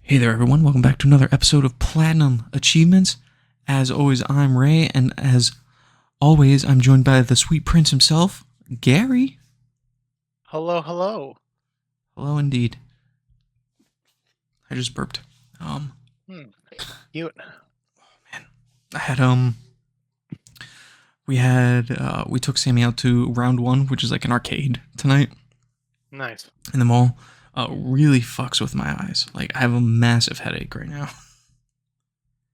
Hey there, everyone. Welcome back to another episode of Platinum Achievements. As always, I'm Ray, and as always, I'm joined by the sweet prince himself, Gary. Hello, hello. Hello, indeed. I just burped. Hmm, cute. Man, I had we took Sammy out to round one, which is like an arcade tonight Nice. in the mall. Really fucks with my eyes. Like I have a massive headache right now.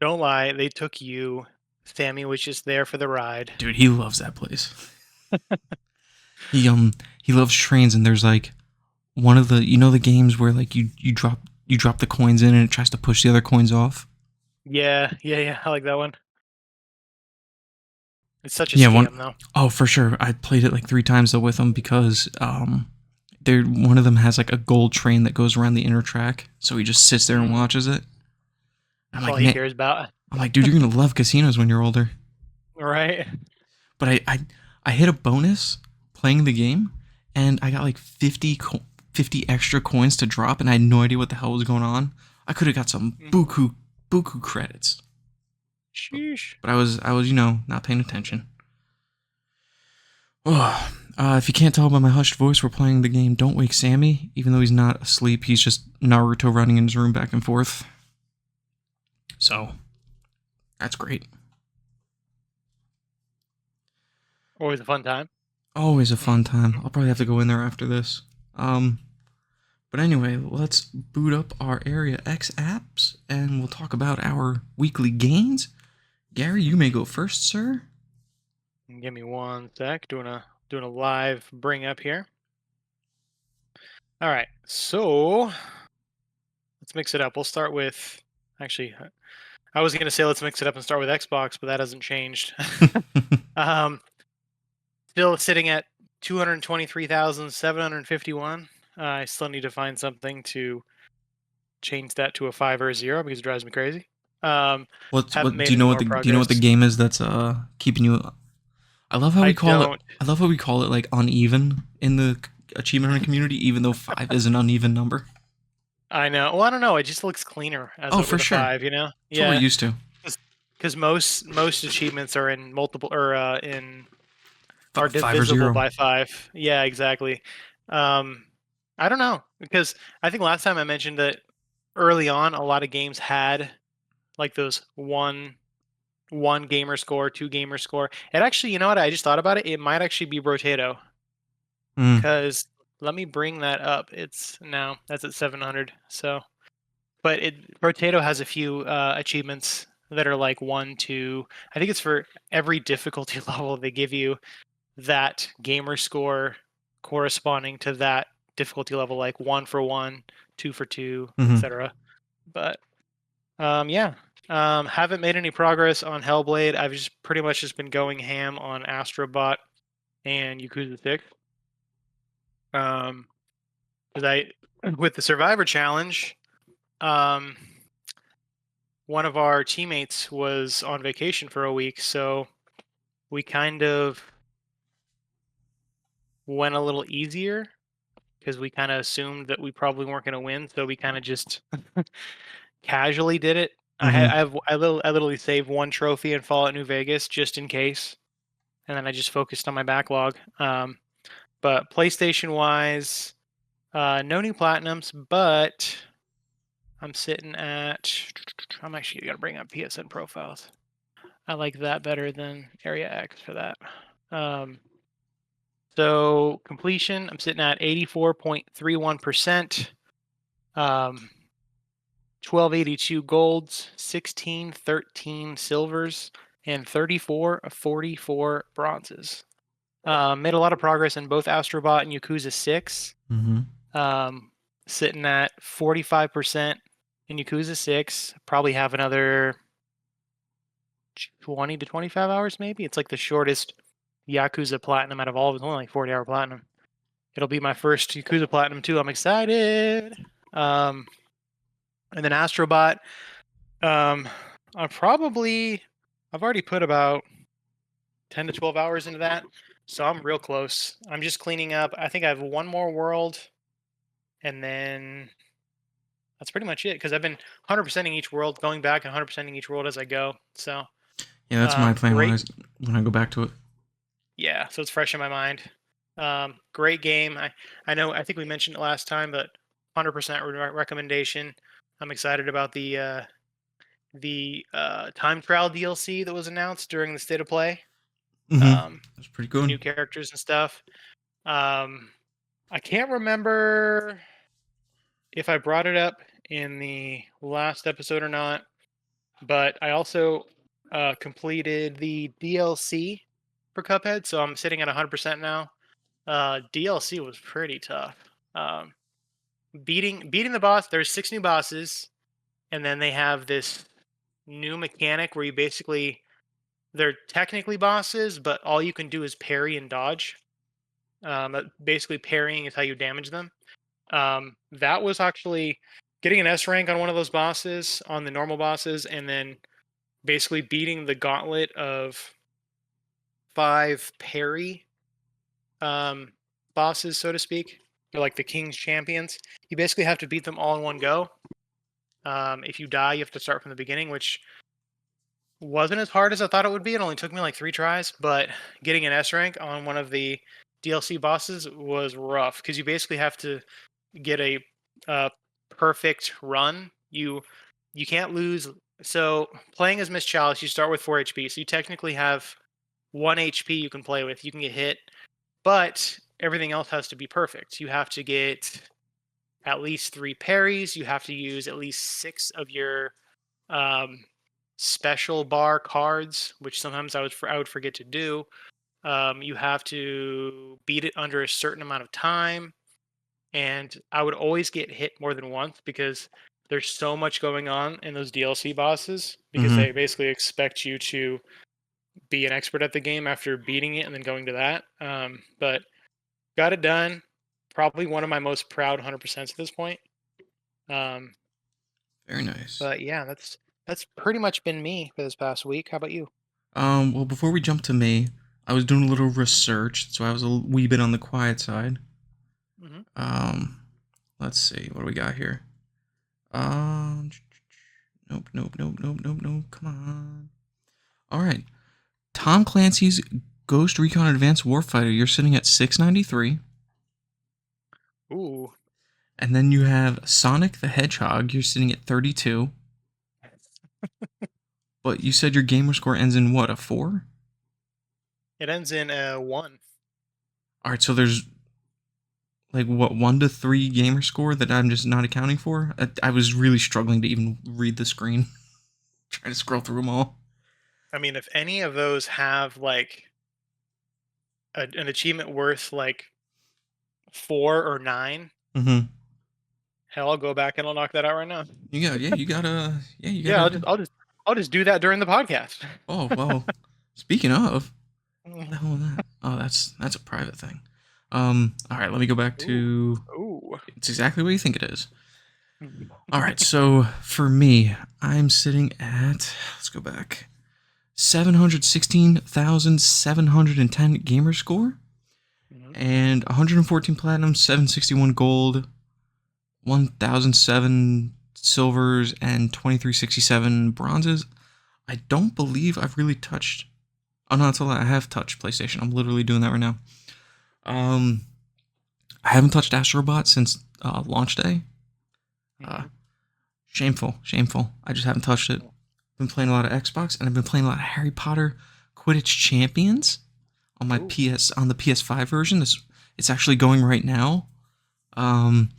Don't lie, they took you. Sammy was just there for the ride. Dude, he loves that place. He he loves trains, and there's like one of the the games where like you drop the coins in and it tries to push the other coins off. Yeah. I like that one. It's such a Yeah, one scam, though. oh for sure. I played it like 3 times though with them because there one of them has like a gold train that goes around the inner track, so he just sits there and Mm, watches it. I'm that's like, all he man, cares about. I'm like, dude, you're gonna love casinos when you're older. Right? But I hit a bonus playing the game, and I got like 50 extra coins to drop, and I had no idea what the hell was going on. I could have got some Mm. buku credits. Sheesh. But I was not paying attention. Oh, if you can't tell by my hushed voice, we're playing the game Don't Wake Sammy. Even though he's not asleep, he's just Naruto running in his room back and forth. So, that's great. Always a fun time. Always a fun time. I'll probably have to go in there after this. Um, but anyway, let's boot up our Area X apps and we'll talk about our weekly gains. Gary, you may go first, sir. Give me one sec. Doing a live bring up here. All right. So let's mix it up. We'll start with actually I was gonna say let's mix it up and start with Xbox, but that hasn't changed. um Still sitting at 223,751. I still need to find something to change that to a 5 or a 0 because it drives me crazy. Um, What's haven't what? Do made you know any what more the progress. game is that's keeping you? I love how I we call it. don't. I love how we call it like uneven in the achievement community, even though five is an uneven number. I know. Well, I don't know. It just looks cleaner as Oh, a, for with a sure. 5. That's what we're Yeah, used to. because most achievements are in multiple or in are Five or divisible zero. by 5. Yeah, exactly. Um, I don't know because I think last time I mentioned that early on a lot of games had like those one gamer score, two gamer score. It actually, you know what? I just thought about it. It might actually be Brotato Mm. because let me bring that up. It's now that's at 700. So, but it Brotato has a few achievements that are like one, two. I think it's for every difficulty level they give you that gamer score corresponding to that difficulty level, like one for one, two for two, Hmm. etc. But yeah. Haven't made any progress on Hellblade. I've just pretty much just been going ham on Astrobot and Yakuza 6. Because I, with the Survivor Challenge, um, one of our teammates was on vacation for a week, so we kind of went a little easier because we kind of assumed that we probably weren't going to win, so we kind of just casually did it. Hmm. I literally saved one trophy in Fallout New Vegas just in case, and then I just focused on my backlog. But PlayStation wise, no new platinums, but I'm sitting at. I'm actually gonna bring up PSN profiles. I like that better than Area X for that. Um, so completion, I'm sitting at 84.31%. 1282 golds, 1613 silvers, and 3444 bronzes. Made a lot of progress in both Astrobot and Yakuza 6. Hmm. Um, Sitting at 45% in Yakuza 6. Probably have another 20 to 25 hours, maybe. It's like the shortest Yakuza Platinum out of all of them. It's only like 40-hour Platinum. It'll be my first Yakuza Platinum too. I'm excited. Um, and then Astrobot. Um, I've already put about 10 to 12 hours into that. So I'm real close. I'm just cleaning up. I think I have one more world and then that's pretty much it. Because I've been 100%ing each world, going back and 100%ing each world as I go. So Yeah, that's my plan great. when I go back to it. Yeah, so it's fresh in my mind. Great game. I know. I think we mentioned it last time, but 100% recommendation. I'm excited about the time trial DLC that was announced during the state of play. Mm-hmm. That's pretty The good. new characters and stuff. Um, I can't remember if I brought it up in the last episode or not, but I also completed the DLC for Cuphead, so I'm sitting at 100% now. DLC was pretty tough. Um, beating the boss. There's 6 new bosses, and then they have this new mechanic where you basically they're technically bosses, but all you can do is parry and dodge. Basically, parrying is how you damage them. That was actually getting an S rank on one of those bosses on the normal bosses, and then basically beating the gauntlet of 5 parry um, bosses, so to speak. They're like the king's champions. You basically have to beat them all in one go. If you die, you have to start from the beginning, which wasn't as hard as I thought it would be. It only took me like 3 tries, but getting an S rank on one of the DLC bosses was rough because you basically have to get a perfect run. You can't lose. So playing as Miss Chalice, you start with 4 HP. So you technically have 1 HP you can play with. You can get hit, but everything else has to be perfect. You have to get at least 3 parries. You have to use at least 6 of your um, special bar cards, which sometimes I would forget to do. You have to beat it under a certain amount of time, and I would always get hit more than once because there's so much going on in those DLC bosses because Mm-hmm. they basically expect you to be an expert at the game after beating it and then going to that. But got it done. Probably one of my most proud 100% at this point. Um, Very nice. but yeah, that's pretty much been me for this past week. How about you? Well, before we jump to me, I was doing a little research, so I was a wee bit on the quiet side. Mm-hmm. Um, let's see, what do we got here? Um, nope, nope, nope, nope, nope, nope. Come on. All right, Tom Clancy's Ghost Recon Advanced Warfighter. You're sitting at 693, Ooh, and then you have Sonic the Hedgehog. You're sitting at 32. But you said your gamer score ends in what, a 4? it ends in 1. All right, so there's like what, 1 to 3 gamer score that I'm just not accounting for. I was really struggling to even read the screen, trying to scroll through them all. I mean, if any of those have like an achievement worth like 4 or 9, Mm-hmm. hell, I'll go back and I'll knock that out right now. You Yeah, gotta. I'll just do that during the podcast. Oh well. Speaking of, what the hell was that? Oh, that's a private thing. All right, let me go back Ooh, to. ooh. It's exactly what you think it is. All right, so for me, I'm sitting at. Let's go back. 716,710 gamer score Mhm. and 114 platinum, 761 gold, 1,007 silvers, and 2,367 bronzes. I don't believe I've really touched. Oh no, that's a lie. I have touched PlayStation. I'm literally doing that right now. Um, I haven't touched Astrobot since launch day. Uh, Mhm. Shameful, shameful. I just haven't touched it. Been playing a lot of Xbox, and I've been playing a lot of Harry Potter Quidditch Champions on my Ooh. on the PS5 version. It's actually going right now. Um,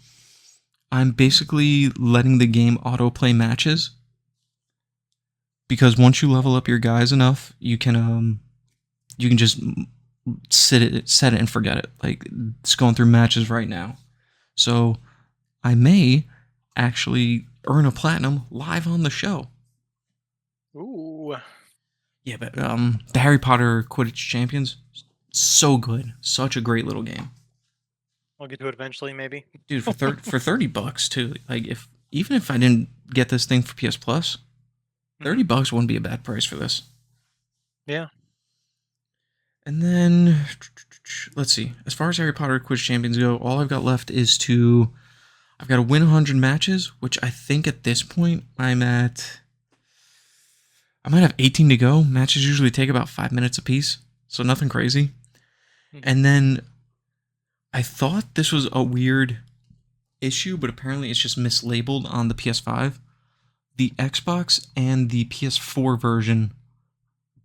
I'm basically letting the game autoplay matches because once you level up your guys enough, you can just set it and forget it. Like it's going through matches right now. So I may actually earn a platinum live on the show. Ooh. Yeah, but the Harry Potter Quidditch Champions, so good, such a great little game, I'll get to it eventually, maybe. dude. For $30 too. Like if even if I didn't get this thing for PS Plus, Hmm. $30 wouldn't be a bad price for this. Yeah. And then let's see. As far as Harry Potter Quidditch Champions go, all I've got left is to I've got to win 100 matches, which I think at this point I'm at. I might have 18 to go. Matches usually take about 5 minutes apiece, so nothing crazy. Mhm. And then I thought this was a weird issue, but apparently it's just mislabeled on the PS5. The Xbox and the PS4 version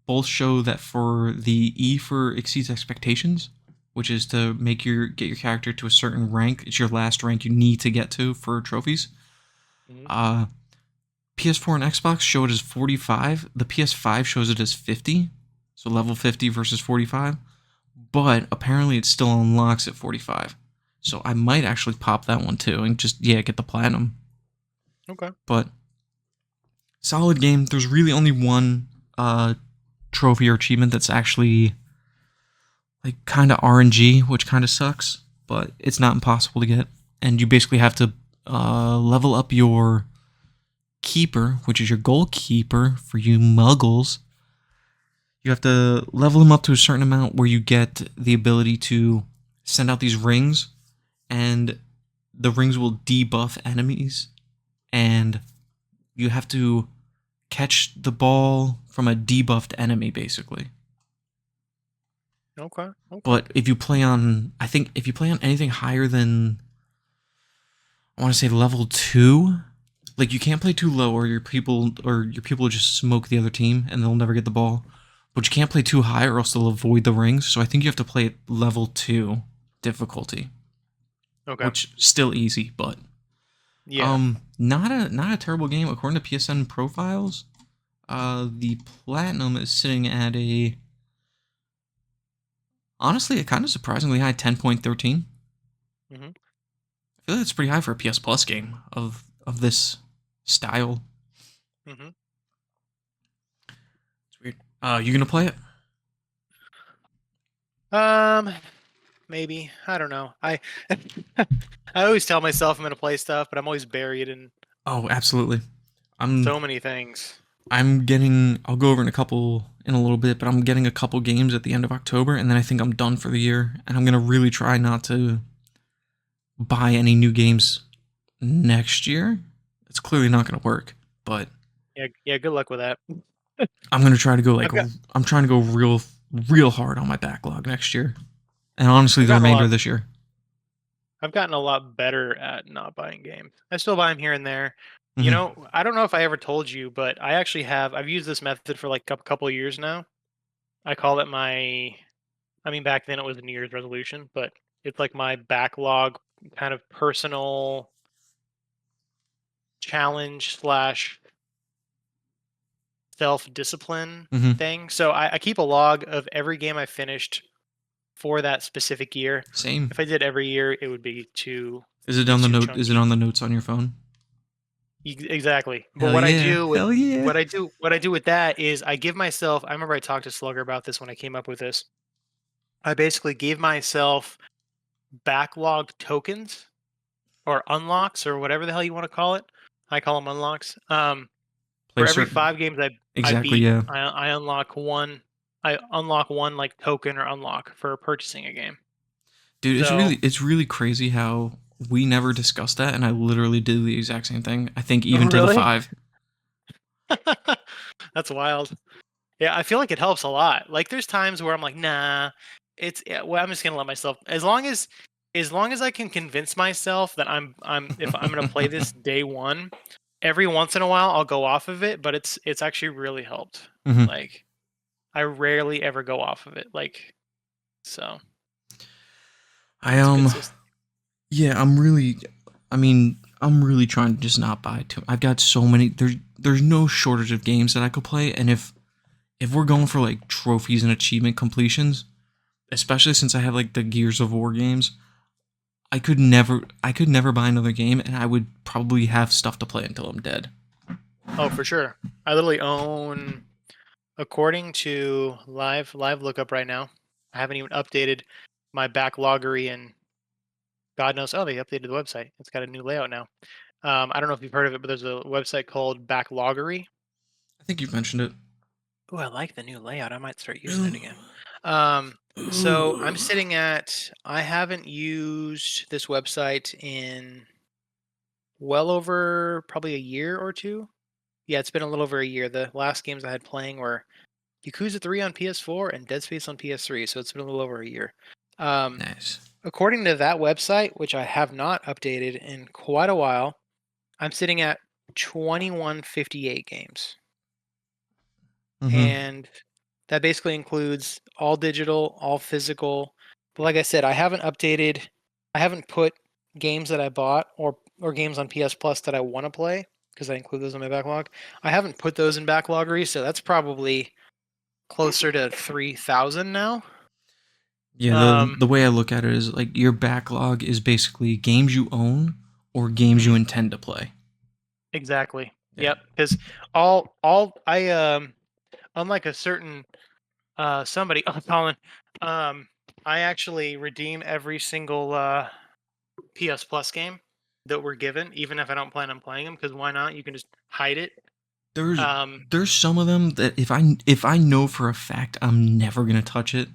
both show that for the E for exceeds expectations, which is to get your character to a certain rank. It's your last rank you need to get to for trophies. Mhm. Uh, PS4 and Xbox show it as 45. The PS5 shows it as 50, so level 50 versus 45. But apparently it still unlocks at 45. So I might actually pop that one too and just get the platinum. Okay. But solid game. There's really only one trophy or achievement that's actually like kind of RNG, which kind of sucks, but it's not impossible to get. And you basically have to level up your keeper, which is your goalkeeper for you muggles. You have to level him up to a certain amount where you get the ability to send out these rings, and the rings will debuff enemies, and you have to catch the ball from a debuffed enemy, basically. Okay. Okay. But if you play on, I think if you play on anything higher than, I want to say level 2, like you can't play too low, or your people will just smoke the other team and they'll never get the ball. But you can't play too high, or else they'll avoid the rings. So I think you have to play at level 2 difficulty, Okay. which still easy, but Yeah. not a terrible game according to PSN profiles. The platinum is sitting at a, honestly, a kind of surprisingly high 10.13. Mhm. I feel like that's pretty high for a PS Plus game of this style. Mhm. It's weird. You gonna play it? Um, maybe. I don't know. I always tell myself I'm gonna play stuff, but I'm always buried in Oh, absolutely. I'm so many things. I'm getting. I'll go over in a little bit, but I'm getting a couple games at the end of October, and then I think I'm done for the year. And I'm gonna really try not to buy any new games next year. It's clearly not gonna work, but Yeah. Yeah. Good luck with that. I'm gonna try to go I've got. I'm trying to go real hard on my backlog next year, and honestly, I've the gotten a remainder lot. of this year. I've gotten a lot better at not buying games. I still buy them here and there. You Mm-hmm. know, I don't know if I ever told you, but I actually have. I've used this method for like a couple of years now. I call it my. I mean, back then it was a New Year's resolution, but it's like my backlog kind of personal challenge slash self discipline Mm-hmm. thing. So I keep a log of every game I finished for that specific year. Same. If I did every year, it would be too Is it on the too note? Is it chunky. on the notes on your phone? Exactly. But Hell what I yeah! do with Hell yeah! what I do with that is I give myself. I remember I talked to Slugger about this when I came up with this. I basically gave myself backlog tokens or unlocks or whatever the hell you want to call it. I call them unlocks. Play For a every certain. 5 games I Exactly. beat, Yeah. I unlock one. I unlock one like token or unlock for purchasing a game. Dude, So it's really crazy how we never discussed that, and I literally did the exact same thing. I think even to the really, 5. that's wild. Yeah, I feel like it helps a lot. Like there's times where I'm like, nah, well, I'm just gonna let myself as long as I can convince myself that I'm if I'm gonna play this day one, every once in a while I'll go off of it, but it's actually really helped. Mm-hmm. Like I rarely ever go off of it. Like so I it's a good system. yeah, I'm really trying to just not buy too. I've got so many. There's no shortage of games that I could play, and if we're going for like trophies and achievement completions, especially since I have like the Gears of War games, I could never buy another game, and I would probably have stuff to play until I'm dead. Oh, for sure. I literally own, according to live lookup right now. I haven't even updated my backloggery and God knows. Oh, they updated the website. It's got a new layout now. I don't know if you've heard of it, but there's a website called Backloggery. I think you've mentioned it. Oh, I like the new layout. I might start using it Ooh. again. So I'm Ooh. sitting at. I haven't used this website in well over probably a year or two. Yeah, it's been a little over a year. The last games I had playing were Yakuza 3 on PS4 and Dead Space on PS3, so it's been a little over a year. Um, Nice. According to that website, which I have not updated in quite a while, I'm sitting at 2158 games. Mm-hmm. And that basically includes all digital, all physical. But like I said, I haven't put games that I bought or games on PS Plus that I want to play because I include those in my backlog. I haven't put those in backloggery, so that's probably closer to 3,000 now. Yeah, Um, the way I look at it is like your backlog is basically games you own or games you mhm, intend to play. exactly. Yeah. Yep. Because all I unlike a certain somebody, oh Colin, um, I actually redeem every single PS Plus game that we're given, even if I don't plan on playing them. Because why not? You can just hide it. There's Um, there's some of them that if I know for a fact I'm never gonna touch it,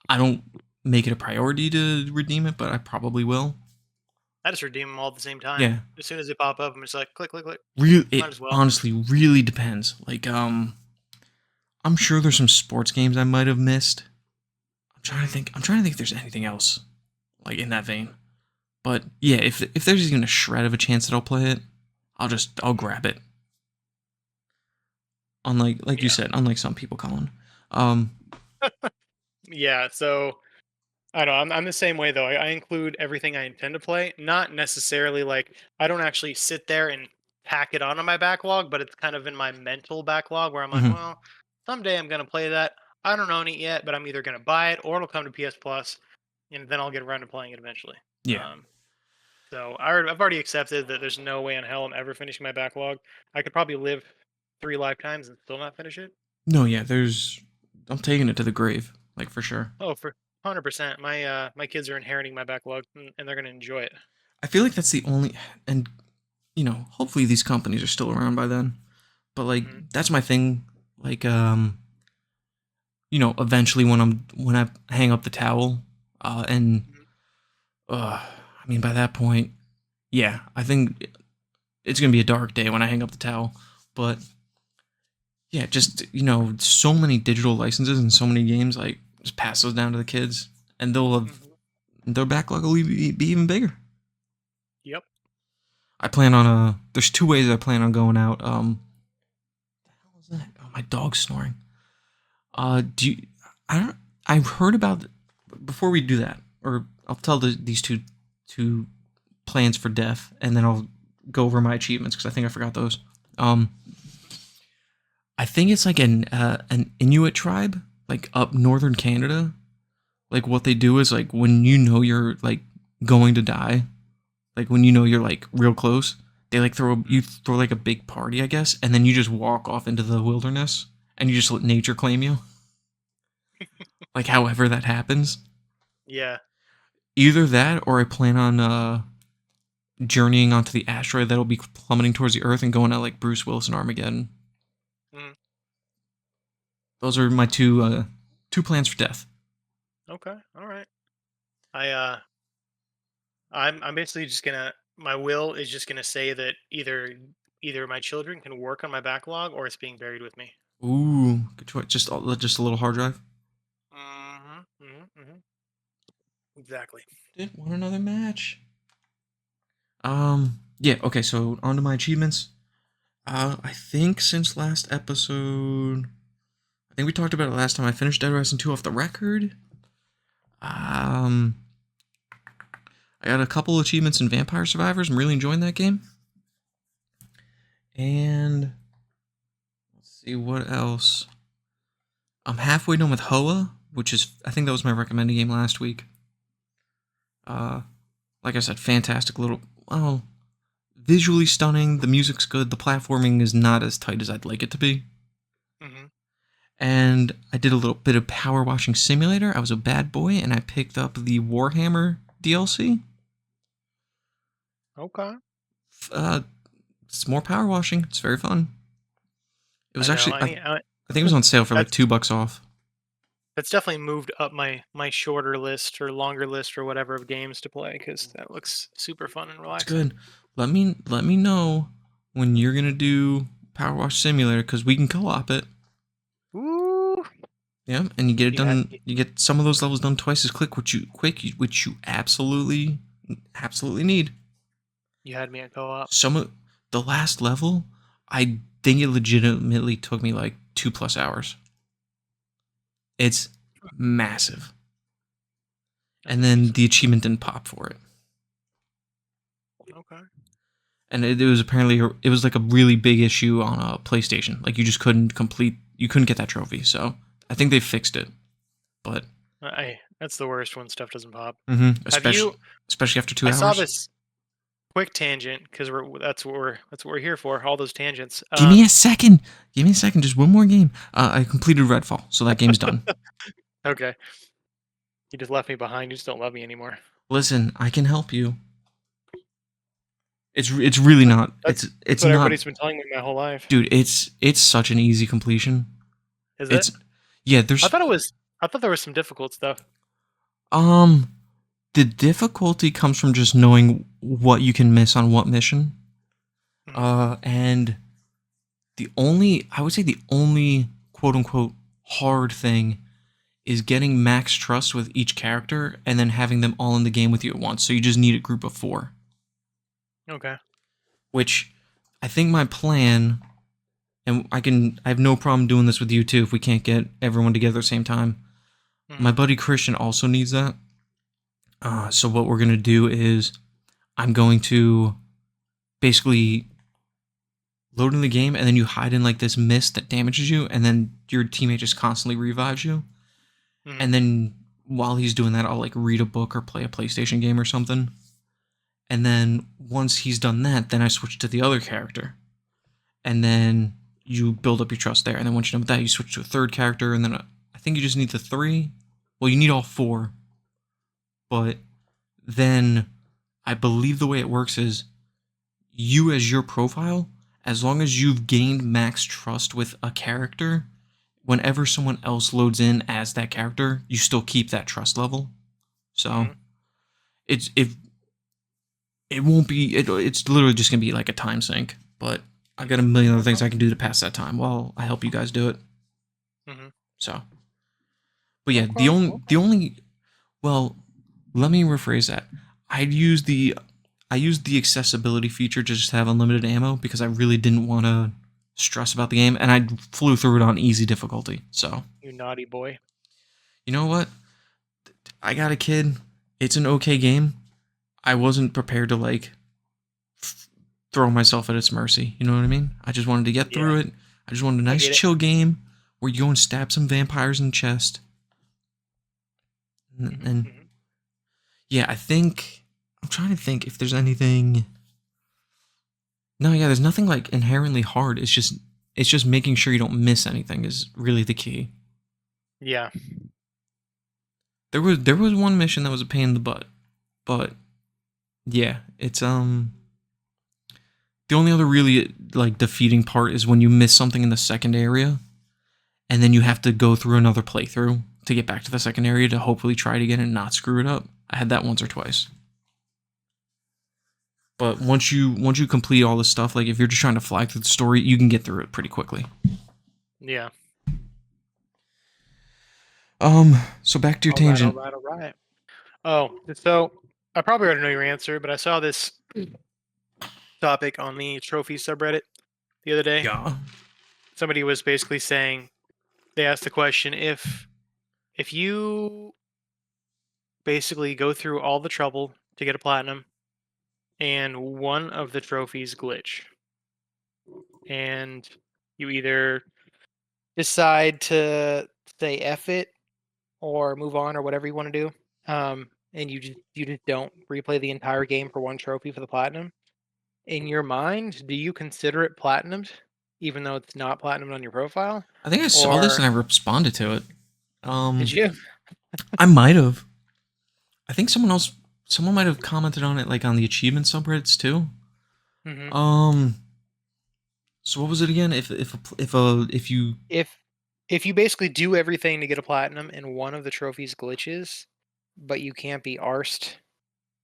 I don't make it a priority to redeem it, but I probably will. I just redeem them all at the same time. Yeah. As soon as they pop up, I'm just like, click, click, click. It Might as well. honestly really depends. Like I'm sure there's some sports games I might have missed. Hmm. I'm trying to think if there's anything else like in that vein. But yeah, if there's even a shred of a chance that I'll play it, I'll grab it. Unlike like you Yeah. said, unlike some people, Colin. Um, Yeah. So I know I'm the same way though. I include everything I intend to play, not necessarily like I don't actually sit there and pack it onto my backlog, but it's kind of in my mental backlog where I'm like, mhm. well, someday I'm gonna play that. I don't own it yet, but I'm either gonna buy it or it'll come to PS Plus, and then I'll get around to playing it eventually. Yeah. Um, so I've already accepted that there's no way in hell I'm ever finishing my backlog. I could probably live 3 lifetimes and still not finish it. No, yeah, there's. I'm taking it to the grave, like for sure. Oh, for 100%. My kids are inheriting my backlog, and they're gonna enjoy it. I feel like that's the only, and hopefully these companies are still around by then. But like, Hmm. that's my thing. Like, eventually when I hang up the towel, and I mean by that point, yeah, I think it's gonna be a dark day when I hang up the towel. But yeah, just so many digital licenses and so many games. Like, just pass those down to the kids, and Hmm. their backlog will be even bigger. Yep. I plan on There's two ways I plan on going out. What the hell is that? Oh, my dog's snoring. Do you? I don't. I've heard about. Before we do that, or I'll tell these two plans for death, and then I'll go over my achievements because I think I forgot those. Um, I think it's like an Inuit tribe, like up northern Canada. Like what they do is like when you're like going to die, like when you're like real close, they like throw like a big party, I guess, and then you just walk off into the wilderness and you just let nature claim you. Like however that happens. Yeah. Either that or I plan on journeying onto the asteroid that'll be plummeting towards the Earth and going out like Bruce Willis in Armageddon. Mhm. Those are my two plans for death. Okay. All right. I I'm basically just gonna my will is just gonna say that either my children can work on my backlog or it's being buried with me. Ooh, good choice. Just a little hard drive. Hmm. Hmm. Hmm. Exactly. Did want another match? Yeah. Okay. So on to my achievements. I think since last episode, I think we talked about it last time. I finished Dead Rising 2 off the record. Um, I got a couple achievements in Vampire Survivors. I'm really enjoying that game. And let's see what else. I'm halfway done with Hoa, which is I think that was my recommended game last week. Uh, like I said, fantastic little. Well, visually stunning. The music's good. The platforming is not as tight as I'd like it to be. Hmm. And I did a little bit of Power Washing Simulator. I was a bad boy, and I picked up the Warhammer DLC. Okay. Uh, it's more power washing. It's very fun. It was I know. actually, I need. I think it was on sale for like That's $2 off. That's definitely moved up my shorter list or longer list or whatever of games to play because that looks super fun and It's relaxing. good. Let me know when you're gonna do Power Wash Simulator because we can co-op it. Ooh, Yeah, and you get it you had done. me. You get some of those levels done twice as which you absolutely need. You had me at co-op. Some of the last level, I think it legitimately took me like 2+ hours. It's massive, and That's then decent. the achievement didn't pop for it. Okay. And it was apparently it was like a really big issue on a PlayStation. Like you couldn't get that trophy. So I think they fixed it, but That's the worst when stuff doesn't pop. Have especially you? after two I saw hours. this quick tangent because that's what we're here for. All those tangents. Give me a second. Give me a second. Just one more game. I completed Redfall, so that game's done. Okay. You just left me behind. You just don't love me anymore. Listen, I can help you. It's really not. That's It's what not, everybody's been telling me my whole life. dude. It's such an easy completion. Is it? It's yeah. I There's thought it was. I thought there was some difficult stuff. um the difficulty comes from just knowing what you can miss on what mission. Mhm. And I would say the only quote unquote hard thing is getting max trust with each character and then having them all in the game with you at once. So you just need a group of 4, Okay. which I think my plan, and I have no problem doing this with you too if we can't get everyone together at the same time. My Mhm. buddy Christian also needs that. So what we're gonna do is I'm going to basically load in the game and then you hide in like this mist that damages you and then your teammate just constantly revives you. Mhm. And then while he's doing that, I'll like read a book or play a PlayStation game or something. And then once he's done that, then I switch to the other character. And then you build up your trust there. And then once you're done with that, you switch to a third character. And then I think you just need the 3. Well, you need all 4. But then I believe the way it works is you, as your profile, as long as you've gained max trust with a character, whenever someone else loads in as that character, you still keep that trust level. So Mhm. it it won't be it's literally just gonna be like a time sink. But I've got a million other things Okay. I can do to pass that time while I help you guys do it. Mhm. So, but yeah, Okay. the Okay. only well, let me rephrase that. I'd use the I used the accessibility feature to just have unlimited ammo because I really didn't want to stress about the game, and I flew through it on easy difficulty. So You naughty boy. you know what? I got a kid. It's an okay game. I wasn't prepared to like throw myself at its mercy. You know what I mean? I just wanted to get Yeah. through it. I just wanted a I nice get it. chill game where you go and stab some vampires in the chest. Mhm. And Mhm. yeah, I'm trying to think if there's anything. No, yeah, there's nothing like inherently hard. It's just making sure you don't miss anything is really the key. Yeah. There was one mission that was a pain in the butt, but yeah, it's the only other really like defeating part is when you miss something in the second area and then you have to go through another playthrough to get back to the second area to hopefully try it again and not screw it up. I had that once or twice. But once you complete all this stuff, like if you're just trying to fly through the story, you can get through it pretty quickly. Yeah. So back to your All right. All tangent. right. All right. Oh, so I probably already know your answer, but I saw this topic on the trophy subreddit the other day. Yeah. Somebody was basically saying they asked the question if you basically go through all the trouble to get a platinum and one of the trophies glitch and you either decide to say F it or move on or whatever you want to do. And you just don't replay the entire game for one trophy for the platinum. In your mind, do you consider it platinumed, even though it's not platinumed on your profile? I think I saw this Or and I responded to it. did you? I might have. I think someone might have commented on it like on the achievement subreddits too. Hmm. Um, so what was it again? If you If if you basically do everything to get a platinum and one of the trophies glitches, but you can't be arsed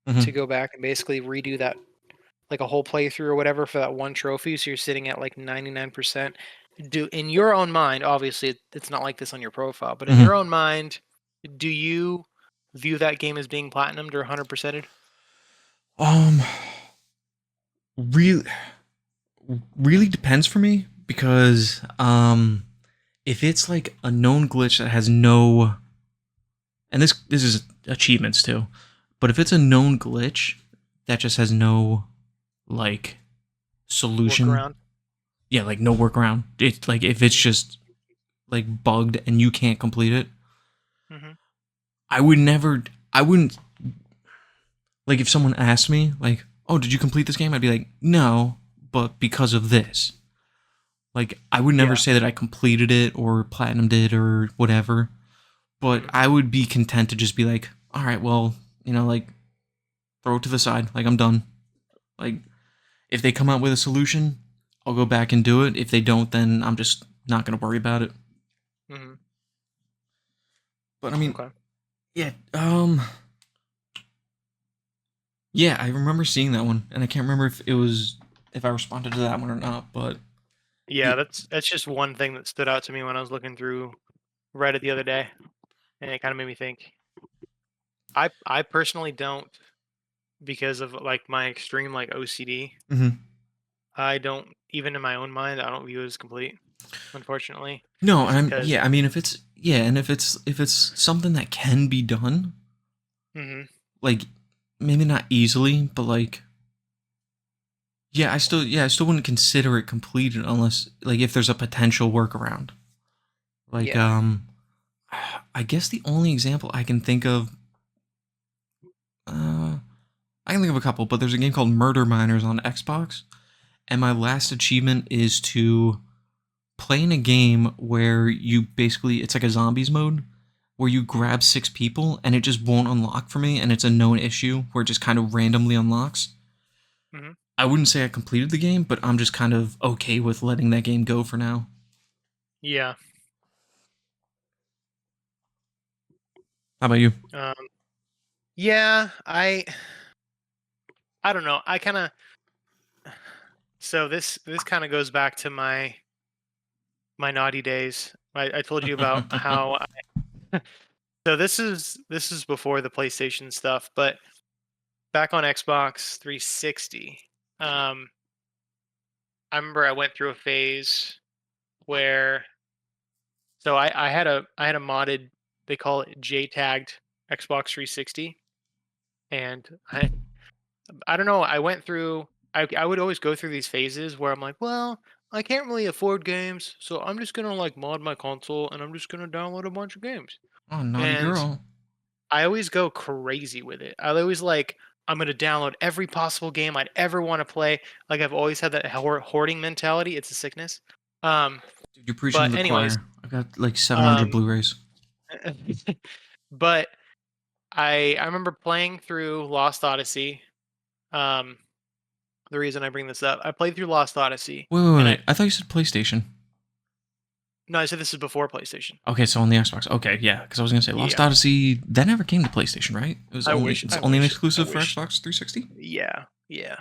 to Hmm. go back and basically redo that, like a whole playthrough or whatever for that one trophy, so you're sitting at like 99%. Do in your own mind, obviously it's not like this on your profile, but in Hmm. your own mind, do you view that game as being platinumed or 100%ed? Um, really, really depends for me because if it's like a known glitch that has no, and this is achievements too, but if it's a known glitch that just has no like solution, Workaround? yeah, like no workaround. It's like if it's Mm-hmm. just like bugged and you can't complete it, Mm-hmm. I would never. I wouldn't like if someone asked me like, "Oh, did you complete this game?" I'd be like, "No, but because of this." Like I would never Yeah. say that I completed it or platinumed it or whatever, but Mm-hmm. I would be content to just be like, "All right, well, like throw it to the side. Like I'm done." Like if they come out with a solution, I'll go back and do it. If they don't, then I'm just not going to worry about it. Mm-hmm. But I mean, Okay. yeah, yeah, I remember seeing that one, and I can't remember if I responded to that one or not. But Yeah, yeah, that's just one thing that stood out to me when I was looking through Reddit the other day, and it kind of made me think. I personally don't, because of like my extreme like OCD. mhm. I don't, even in my own mind, I don't view it as complete, unfortunately, No, just I'm because. yeah. I mean, and if it's something that can be done, Hmm. like maybe not easily, but like I still wouldn't consider it completed unless like if there's a potential workaround. Like Yeah. I guess the only example I can think of, uh, I can think of a couple, but there's a game called Murder Miners on Xbox, and my last achievement is to play in a game where you basically it's like a zombies mode where you Hmm. grab 6 people and it just won't unlock for me, and it's a known issue where it just kind of randomly unlocks. Hmm. I wouldn't say I completed the game, but I'm just kind of okay with letting that game go for now. Yeah. How about you? Um, yeah. I don't know. I kind of. So this kind of goes back to my naughty days. I told you about how. So this is before the PlayStation stuff, but back on Xbox 360, um, I remember I went through a phase where, so I had a modded, they call it J-tagged Xbox 360, and I don't know, I went through, I would always go through these phases where I'm like, well, I can't really afford games, so I'm just gonna like mod my console and I'm just gonna download a bunch of games. Oh, naughty And girl. I always go crazy with it. I always like, I'm gonna download every possible game I'd ever want to play. Like I've always had that hoarding mentality. It's a sickness. Um, Dude, you're preaching to but the anyways, choir. I've got like 700 um, Blu-rays. but I remember playing through Lost Odyssey. Um, the reason I bring this up, I played through Lost Odyssey, Wait, wait, wait, and I wait. I thought you said PlayStation. no, I said this is before PlayStation. Okay, so on the Xbox. Okay, yeah, because I was gonna say Lost Yeah, Odyssey that never came to PlayStation, right? It was I only wish, it's I only an wish, I exclusive for wish. Xbox 360. Yeah, yeah.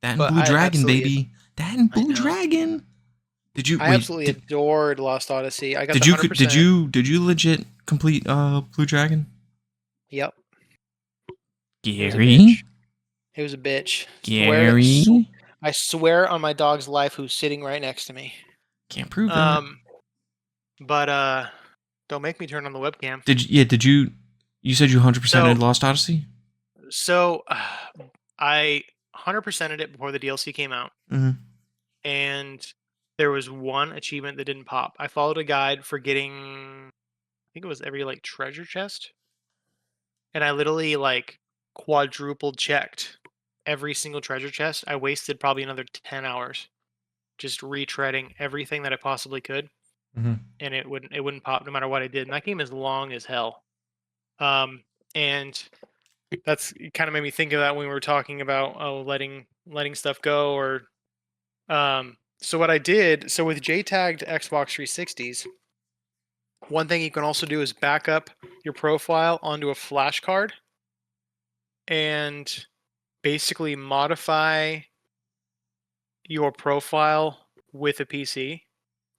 That and But Blue I Dragon, absolutely, baby. That and I Blue know. Dragon. Did you I wait? absolutely adored Lost Odyssey. I got Did the you hundred did percent. you did you legit complete Blue Dragon? Yep, it was a Gary, bitch. It was a bitch. Gary, I swear on my dog's life, who's sitting right next to me. can't prove that. Um, but don't make me turn on the webcam. Did you? You said you 100% So had Lost Odyssey. so I 100%ed it before the DLC came out, Mm-hmm. and there was one achievement that didn't pop. I followed a guide for getting, I think it was every like treasure chest, and I literally like quadrupled checked every single treasure chest. I wasted probably another 10 hours just retreading everything that I possibly could, Mm-hmm. and it wouldn't pop no matter what I did. And that game is long as hell. Um, and that's kind of made me think of that when we were talking about, oh, letting stuff go, or so what I did. So with JTagged Xbox 360s, One thing you can also do is back up your profile onto a flash card and basically modify your profile with a PC.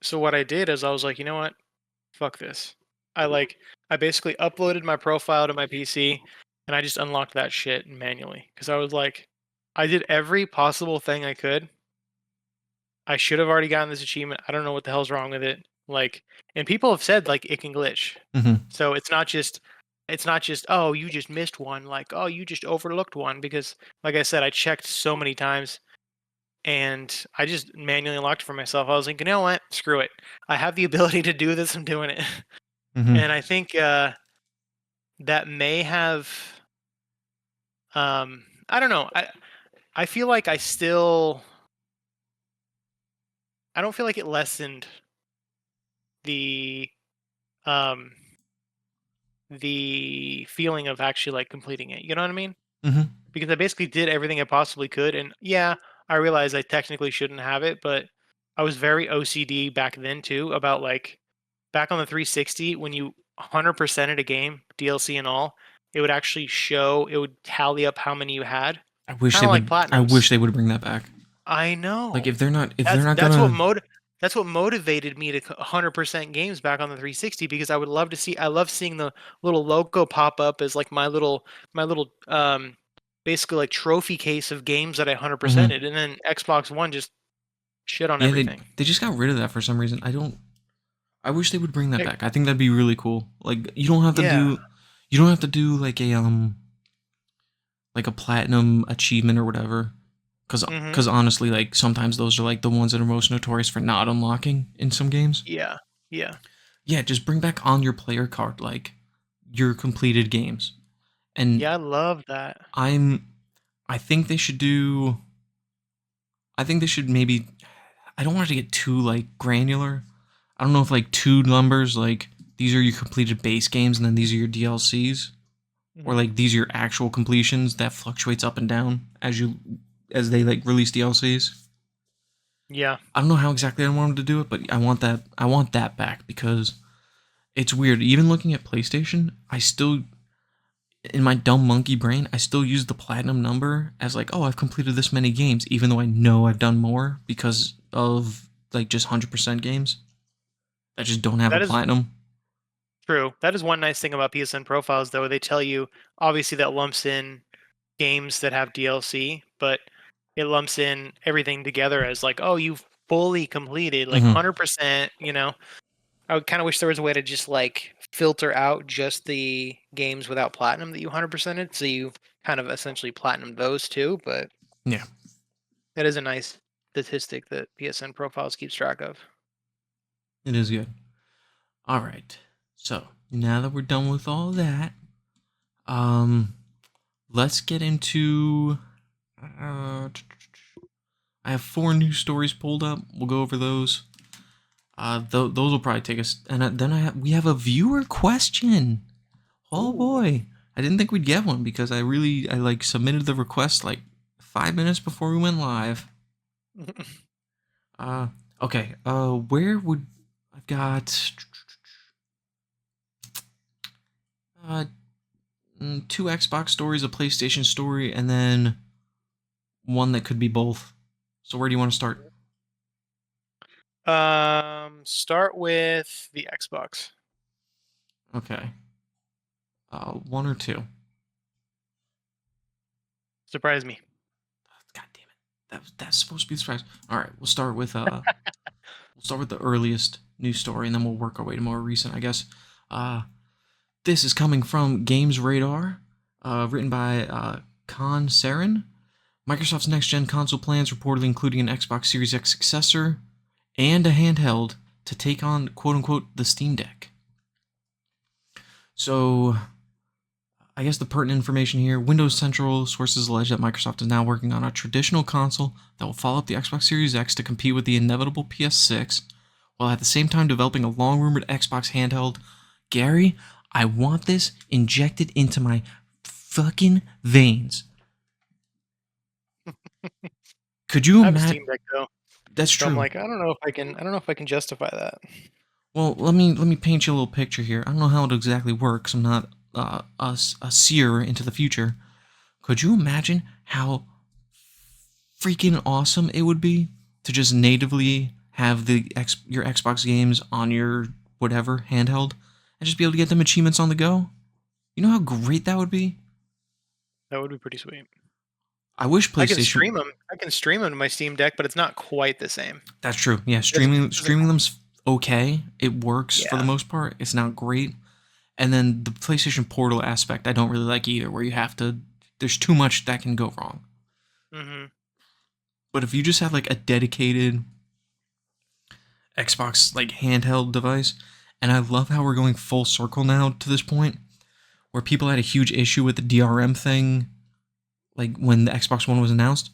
So what I did is I was like, you know what? Fuck this. I basically uploaded my profile to my PC and I just unlocked that shit manually because I was like, I did every possible thing I could. I should have already gotten this achievement. I don't know what the hell's wrong with it. Like, and people have said like it can glitch. Mm-hmm. So it's not just oh you just missed one, like oh you just overlooked one, because like I said I checked so many times and I just manually unlocked it for myself. I was like, you know what? Screw it. I have the ability to do this. I'm doing it. Mm-hmm. And I think that may have I don't know. I feel like I don't feel like it lessened the um the feeling of actually like completing it. You know what I mean? Mm-hmm. Because I basically did everything I possibly could, and yeah, I realize I technically shouldn't have it, but I was very OCD back then too about like back on the 360 when you 100%ed a game, DLC and all, it would actually show, it would tally up how many you had, I wish kind they of like would. I platinums. wish they would bring that back. I Like know. if they're That's not that's what gonna. mode that's what motivated me to 100% games back on the 360, because I would love to see I love seeing the little logo pop up as like my little basically like trophy case of games that I Mhm. 100%ed, and then Xbox One just shit on Yeah, everything. they just got rid of that for some reason. I don't. I wish they would bring that Heck, back. I think that'd be really cool. Like yeah. you don't have to do like a platinum achievement or whatever. Mhm. Cause honestly, like sometimes those are like the ones that are most notorious for not unlocking in some games. Yeah. Yeah. Yeah, just bring back on your player card like your completed games. And Yeah, I love that. I'm I think they should do I think they should maybe I don't want it to get too like granular. I don't know if like two numbers like these are your completed base games and then these are your DLCs, or Mhm. like these are your actual completions that fluctuates up and down as they like release DLCs. Yeah. I don't know how exactly I want them to do it, but I want that back because it's weird. Even looking at PlayStation, I still in my dumb monkey brain, I still use the platinum number as like, oh, I've completed this many games, even though I know I've done more because of like just 100% games that just don't have a That is platinum. true. That is one nice thing about PSN profiles, though. They tell you obviously that lumps in games that have DLC, but it lumps in everything together as like, oh, you've fully completed like Mm-hmm. 100%. I would kind of wish there was a way to just like filter out just the games without platinum that you 100%ed, so you kind of essentially platinum those too. But Yeah, that is a nice statistic that PSN profiles keeps track of. it is good. All right. So now that we're done with all that, um, let's get into. I have four news stories pulled up. We'll go over those. Those will probably take us. And then we have a viewer question. Oh Ooh. boy, I didn't think we'd get one because I like submitted the request like 5 minutes before we went live. Uh, okay. Where would I've got uh two Xbox stories, a PlayStation story, and then one that could be both. So where do you want to start? Start with the Xbox. Okay. One or two. Surprise me. God damn it. That's supposed to be the surprise. All right, we'll start with the earliest news story, and then we'll work our way to more recent, I guess. Uh, this is coming from Games Radar, written by Khan Saren. Microsoft's next-gen console plans reportedly including an Xbox Series X successor and a handheld to take on quote-unquote the Steam Deck. So I guess the pertinent information here, Windows Central sources allege that Microsoft is now working on a traditional console that will follow up the Xbox Series X to compete with the inevitable PS6, while at the same time developing a long-rumored Xbox handheld. Gary, I want this injected into my fucking veins. Could you I have a imagine? Steam Deck though, That's so I'm true. like, I don't know if I can justify that. Well, let me paint you a little picture here. I don't know how it exactly works. I'm not a seer into the future. Could you imagine how freaking awesome it would be to just natively have your Xbox games on your whatever handheld and just be able to get them achievements on the go? You know how great that would be? That would be pretty sweet. I wish I can PlayStation. stream them. I can stream them to my Steam Deck, but it's not quite the same. That's true. Yeah, Physical, streaming physical. them's okay. It works for the Yeah. most part. It's not great. And then the PlayStation Portal aspect, I don't really like either, where you have to. There's too much that can go wrong. Hmm. But if you just have like a dedicated Xbox like handheld device, and I love how we're going full circle now to this point, where people had a huge issue with the DRM thing, like when the Xbox One was announced.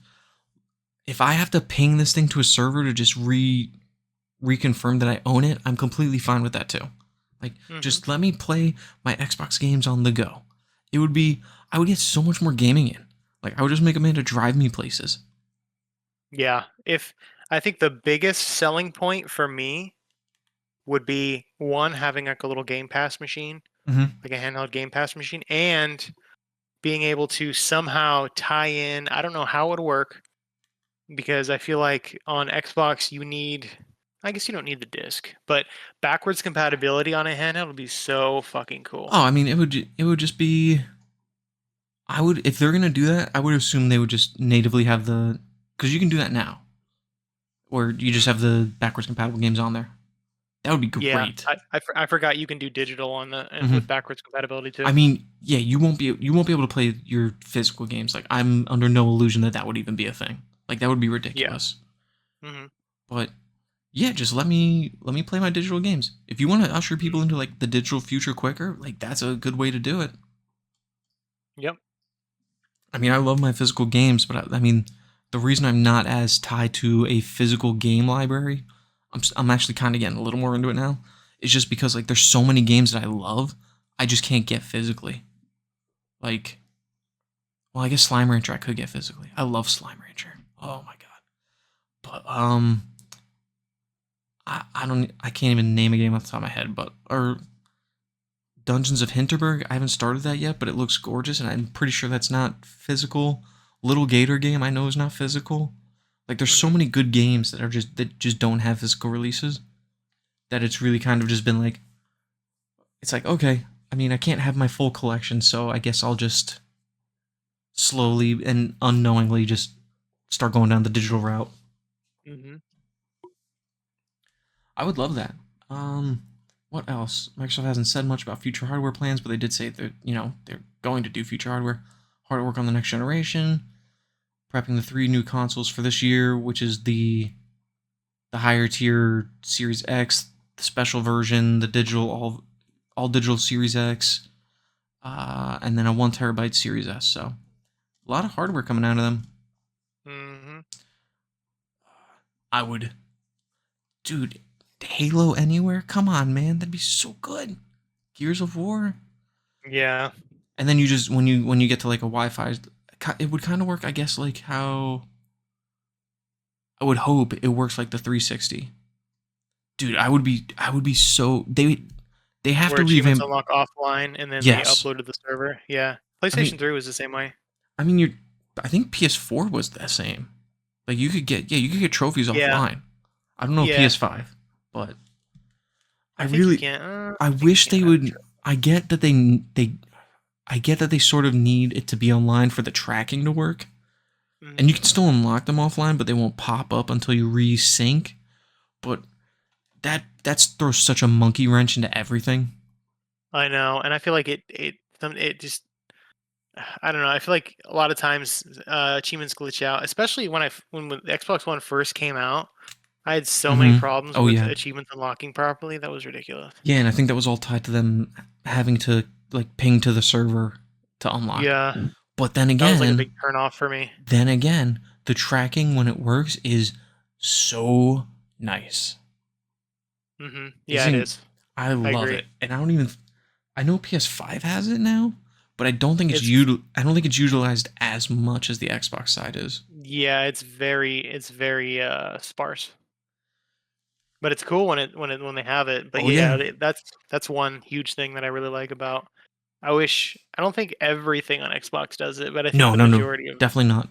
If I have to ping this thing to a server to just reconfirm that I own it, I'm completely fine with that too. Like, Hmm. just let me play my Xbox games on the go. It would be, I would get so much more gaming in. Like, I would just make a man to drive me places. Yeah. If I think the biggest selling point for me would be one having like a little Game Pass machine, Mm-hmm. like a handheld Game Pass machine, and being able to somehow tie in. I don't know how it would work because I feel like on Xbox you need. I guess you don't need the disc, but backwards compatibility on a handheld would be so fucking cool. Oh, I mean, it would just be. I would, if they're gonna do that, I would assume they would just natively have the, because you can do that now, where you just Mm. have the backwards compatible games on there. That would be Yeah, great. I forgot you can do digital on the with Mm-hmm. backwards compatibility I too. mean, yeah, you won't be able to play your physical games. Like, I'm under no illusion that that would even be a thing. Like, that would be Yeah. ridiculous. Hmm. But yeah, just let me play my digital games. If you want to usher people into like the digital future quicker, like that's a good way to do it. Yep. I mean, I love my physical games, but I mean, the reason I'm not as tied to a physical game library, I'm actually kind of getting a little more into it now. Is just because like there's so many games that I love, I just can't get physically. Like, well, I guess Slime Rancher I could get physically. I love Slime Rancher. Oh my god. But I can't even name a game off the top of my head, but or Dungeons of Hinterberg. I haven't started that yet, but it looks gorgeous, and I'm pretty sure that's not physical. Little Gator game I know is not physical. Like there's so Hmm. many good games that just don't have physical releases that it's really kind of just been like it's like okay, I mean I can't have my full collection, so I guess I'll just slowly and unknowingly just start going down the digital route. Hmm. I would love that. Um, what else? Microsoft hasn't said much about future hardware plans, but they did say that they're going to do future hardware. Hard work on the next generation, prepping the 3 new consoles for this year, which is the higher tier Series X, the special version, the digital all digital Series X, and then a 1 TB Series S. So a lot of hardware coming out of them. Hmm. I would, dude, Halo Anywhere. Come on, man, that'd be so good. Gears of War. Yeah. And then you just when you get to like a Wi-Fi, it would kind of work, I guess, like how I would hope it works like the 360. Dude, I would be so they have Where to achievements revamp. unlock offline and then they Yes, upload to the server. Yeah. I mean PlayStation 3 was the same way. I mean you're I think PS4 was the same. Like you could get trophies Yeah. offline. I don't know Yeah. PS5, but I I think you really can't. I I think you wish they can't have a would. I get that I get that they sort of need it to be online for the tracking to work. And trophy. you can still unlock them offline, but they won't pop up until you resync. But that throws such a monkey wrench into everything. I know, and I feel like it just I don't know. I feel like a lot of times achievements glitch out, especially when the Xbox One first came out. I had so many Mm-hmm. problems Oh with yeah, achievements unlocking properly. That was ridiculous. yeah, and I think that was all tied to them having to like ping to the server to unlock. Yeah, But then that was like a again, big turnoff for me. the tracking when it works is so nice. Yeah, it Isn't is. I I love agree. it, and I don't even. I know PS5 has it now, but It's I don't think it's utilized as much as the Xbox side is. yeah, it's very sparse. but it's cool when they have it. But Oh yeah. that's one huge thing that I really like about. I don't think everything on Xbox does it, but I think No, the no, no, majority of definitely not.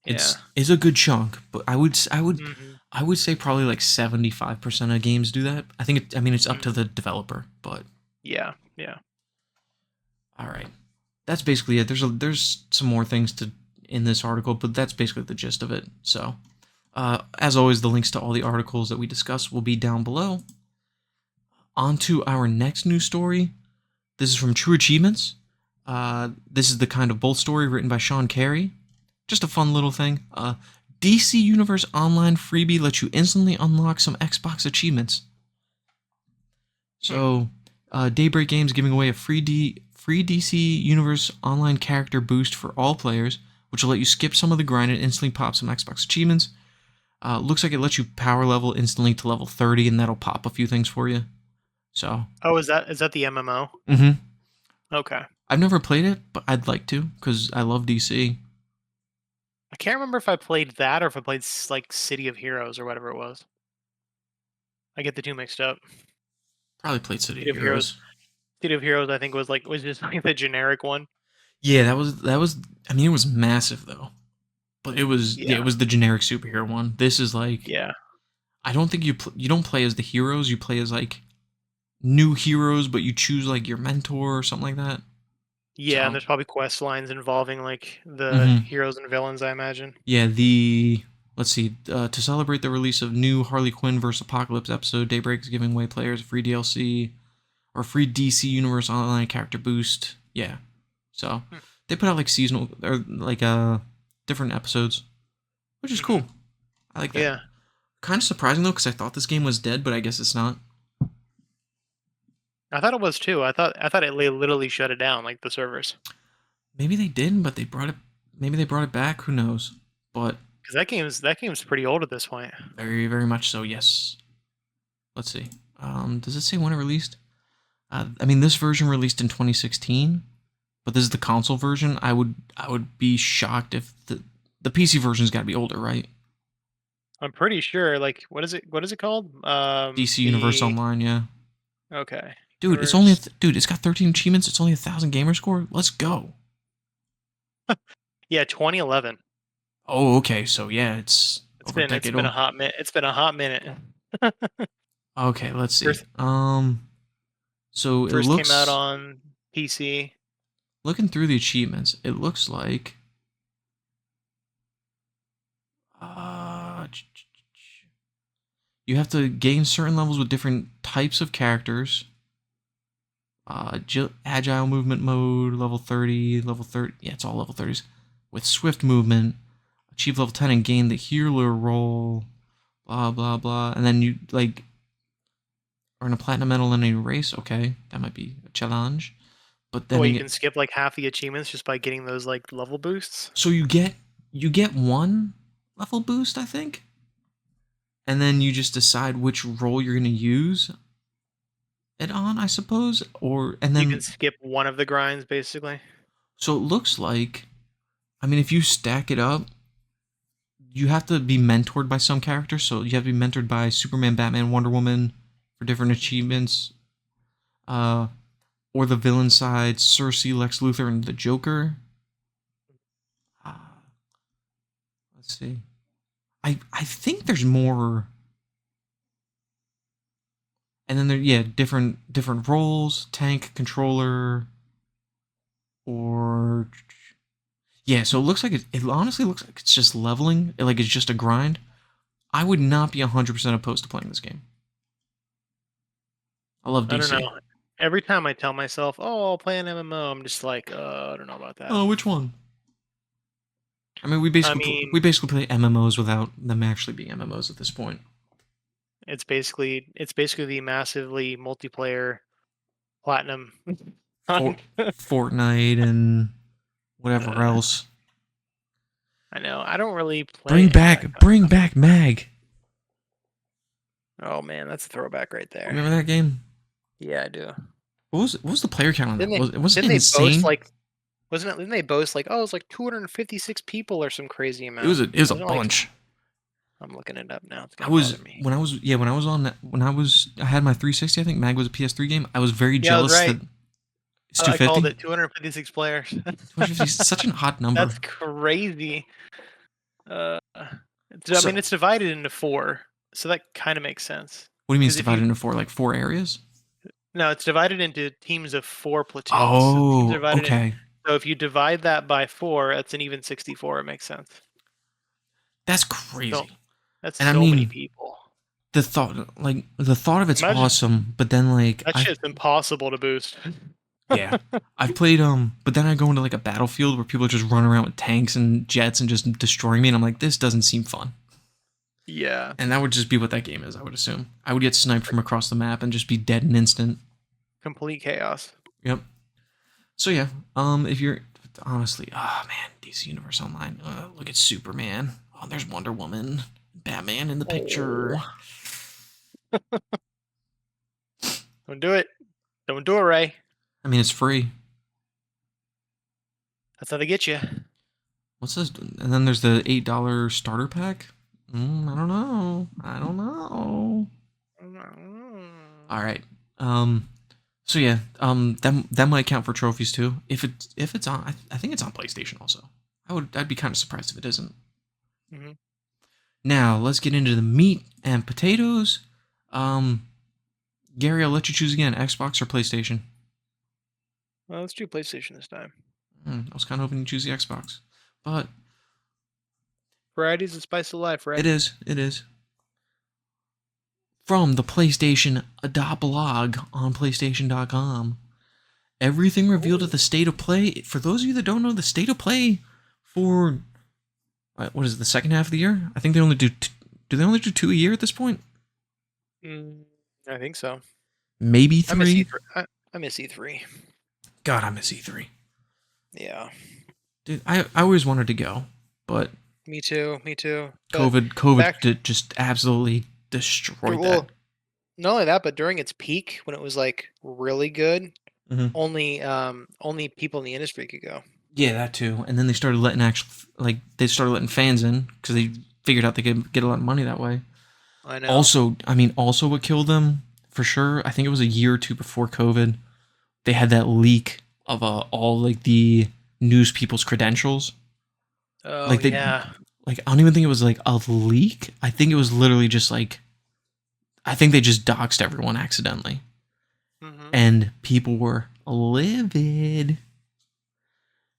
yeah. It's a good chunk, but Hmm. I would say probably like 75% of games do that. I mean it's up to Hmm. the developer, but Yeah, yeah. all right. That's basically it. There's some more things to in this article, but that's basically the gist of it. So, as always, the links to all the articles that we discuss will be down below. On to our next news story. This is from True Achievements. This is the kind of bold story written by Sean Carey. Just a fun little thing. DC Universe Online freebie lets you instantly unlock some Xbox achievements. Hmm. So, Daybreak Games giving away a free DC Universe Online character boost for all players, which will let you skip some of the grind and instantly pop some Xbox achievements. Looks like it lets you power level instantly to level 30, and that'll pop a few things for you. So, Oh, is that the MMO? mm-hmm. Okay. I've never played it, but I'd like to because I love DC. I can't remember if I played that or if I played like City of Heroes or whatever it was. I get the two mixed up. Probably played City of City of Heroes. Heroes. City of Heroes, I think was just like the generic one. Yeah, that was. I mean, it was massive though, but it Yeah. was the generic superhero one. This is like Yeah. I don't think you don't play as the heroes. You play as like new heroes, but you choose like your mentor or something like that. Yeah, and So, there's probably quest lines involving like the hmm heroes and villains, I imagine. yeah, let's see. To celebrate the release of new Harley Quinn vs. Apocalypse episode, Daybreak is giving away players a free DLC or free DC Universe Online character boost. Yeah, so Hmm. they put out like seasonal or like different episodes, which is Hmm. cool. I like that. Yeah. Kind of surprising though, because I thought this game was dead, but I guess it's not. I thought it was too. I thought it literally shut it down, like the servers. Maybe they didn't, but they brought it. Maybe they brought it back. Who knows? But Because that game's pretty old at this point. very, very much so. Yes. Let's see. Does it say when it released? I mean, this version released in 2016, but this is the console version. I would be shocked if the PC version's got to be older, right? I'm pretty sure. Like, what is it called? DC Universe The Online, yeah. okay. Dude, Universe. dude. It's got 13 achievements. It's only 1,000 gamer score. Let's go. Yeah, 2011. Oh, okay. So yeah, it's It's over a been it's decade been a old. hot minute. It's been a hot minute. Okay, let's see. First So it first came out looks on PC. looking through the achievements, it looks like uh you have to gain certain levels with different types of characters. Agile movement mode, level 30, level 30. Yeah, it's all level 30s. With swift movement, achieve level 10 and gain the healer role. Blah blah blah. And then you like earn a platinum medal in a race. Okay, that might be a challenge. But Oh, then you again, can skip like half the achievements just by getting those like level boosts. so you get one level boost, I think, and then you just decide which role you're gonna use it on, I suppose. Or and You can then skip one of the grinds basically. so it looks like, I mean, if you stack it up, you have to be mentored by some characters. So you have to be mentored by Superman, Batman, Wonder Woman for different achievements. Uh, or the villain side, Cersei, Lex Luthor, and the Joker. Uh, let's see. I think there's more. And then different roles, tank, controller, or yeah. So it looks like it honestly looks like it's just leveling, like it's just a grind. I would not be 100% opposed to playing this game. I love I don't DC. know. Every time I tell myself, "Oh, I'll play an MMO," I'm just like, I don't know about that. Oh, which one? I mean, I mean, we basically play MMOs without them actually being MMOs at this point. it's basically the massively multiplayer platinum. For, hunt. Fortnite and whatever Uh, else. I know. I don't really play any of that kind of Bring stuff. back Mag. Oh man, that's a throwback right there. Remember that game? Yeah, I do. What was the player count on that? Didn't they? Was it Didn't they boast insane? like? Wasn't it? Didn't they boast like? Oh, it was like 256 people or some crazy amount. It was a Wasn't it like? bunch. I'm looking it up now. It's I gonna was bother me. when I was yeah when I was on when I had my 360. I think Mag was a PS3 game. I was very Yeah, I was jealous right. that it's I called 250. it 256 players. 250 is such an odd That's number. crazy. I So mean, it's divided into 4, so that kind of makes sense. what do you mean it's Because if divided you into four, like four areas? no, it's divided into teams of 4 platoons. So teams are Oh, divided in. okay. So if you divide that by 4, that's an even 64. It makes sense. That's So crazy. that's And I so many mean, people. the thought of it's Imagine awesome, but then like that shit's impossible to boost. yeah, I've played but then I go into like a battlefield where people just run around with tanks and jets and just destroying me, and I'm like, this doesn't seem fun. Yeah. And that would just be what that game is, I would assume. I would get sniped from across the map and just be dead in an instant. Complete chaos. Yep. So yeah, if you're honestly, oh man, DC Universe Online. Look at Superman. Oh, there's Wonder Woman, Batman in the picture. Oh. Don't do it. Don't do it, Ray. I mean, it's free. That's how they get you. What's this? And then there's the $8 starter pack. I don't know. I don't know. All right. So yeah. That might count for trophies too. If it's on, I think it's on PlayStation also. I'd be kind of surprised if it isn't. Mm-hmm. Now let's get into the meat and potatoes. Gary, I'll let you choose again. Xbox or PlayStation? Well, let's do PlayStation this time. I was kind of hoping you choose the Xbox, but Variety's the spice of life, right? it is. It is. From the PlayStation blog on PlayStation.com. Everything revealed at the State of Play. For those of you that don't know, the State of Play for what is it, the second half of the year? I think they only do. Do they only do 2 a year at this point? I think so. Maybe 3. I miss E3. God, I miss E3. Yeah. Dude, I always wanted to go, but Me too. But COVID just absolutely destroyed that. Not only that, but during its peak, when it was like really good, Mm-hmm. only people in the industry could go. Yeah, that too. And then they started letting fans in because they figured out they could get a lot of money that way. I know. Also what killed them for sure, I think it was a year or two before COVID, they had that leak of all like the news people's credentials. Oh, yeah. Like I don't even think it was like a leak. I think it was literally just like, I think they just doxed everyone accidentally. Mm-hmm. And people were livid.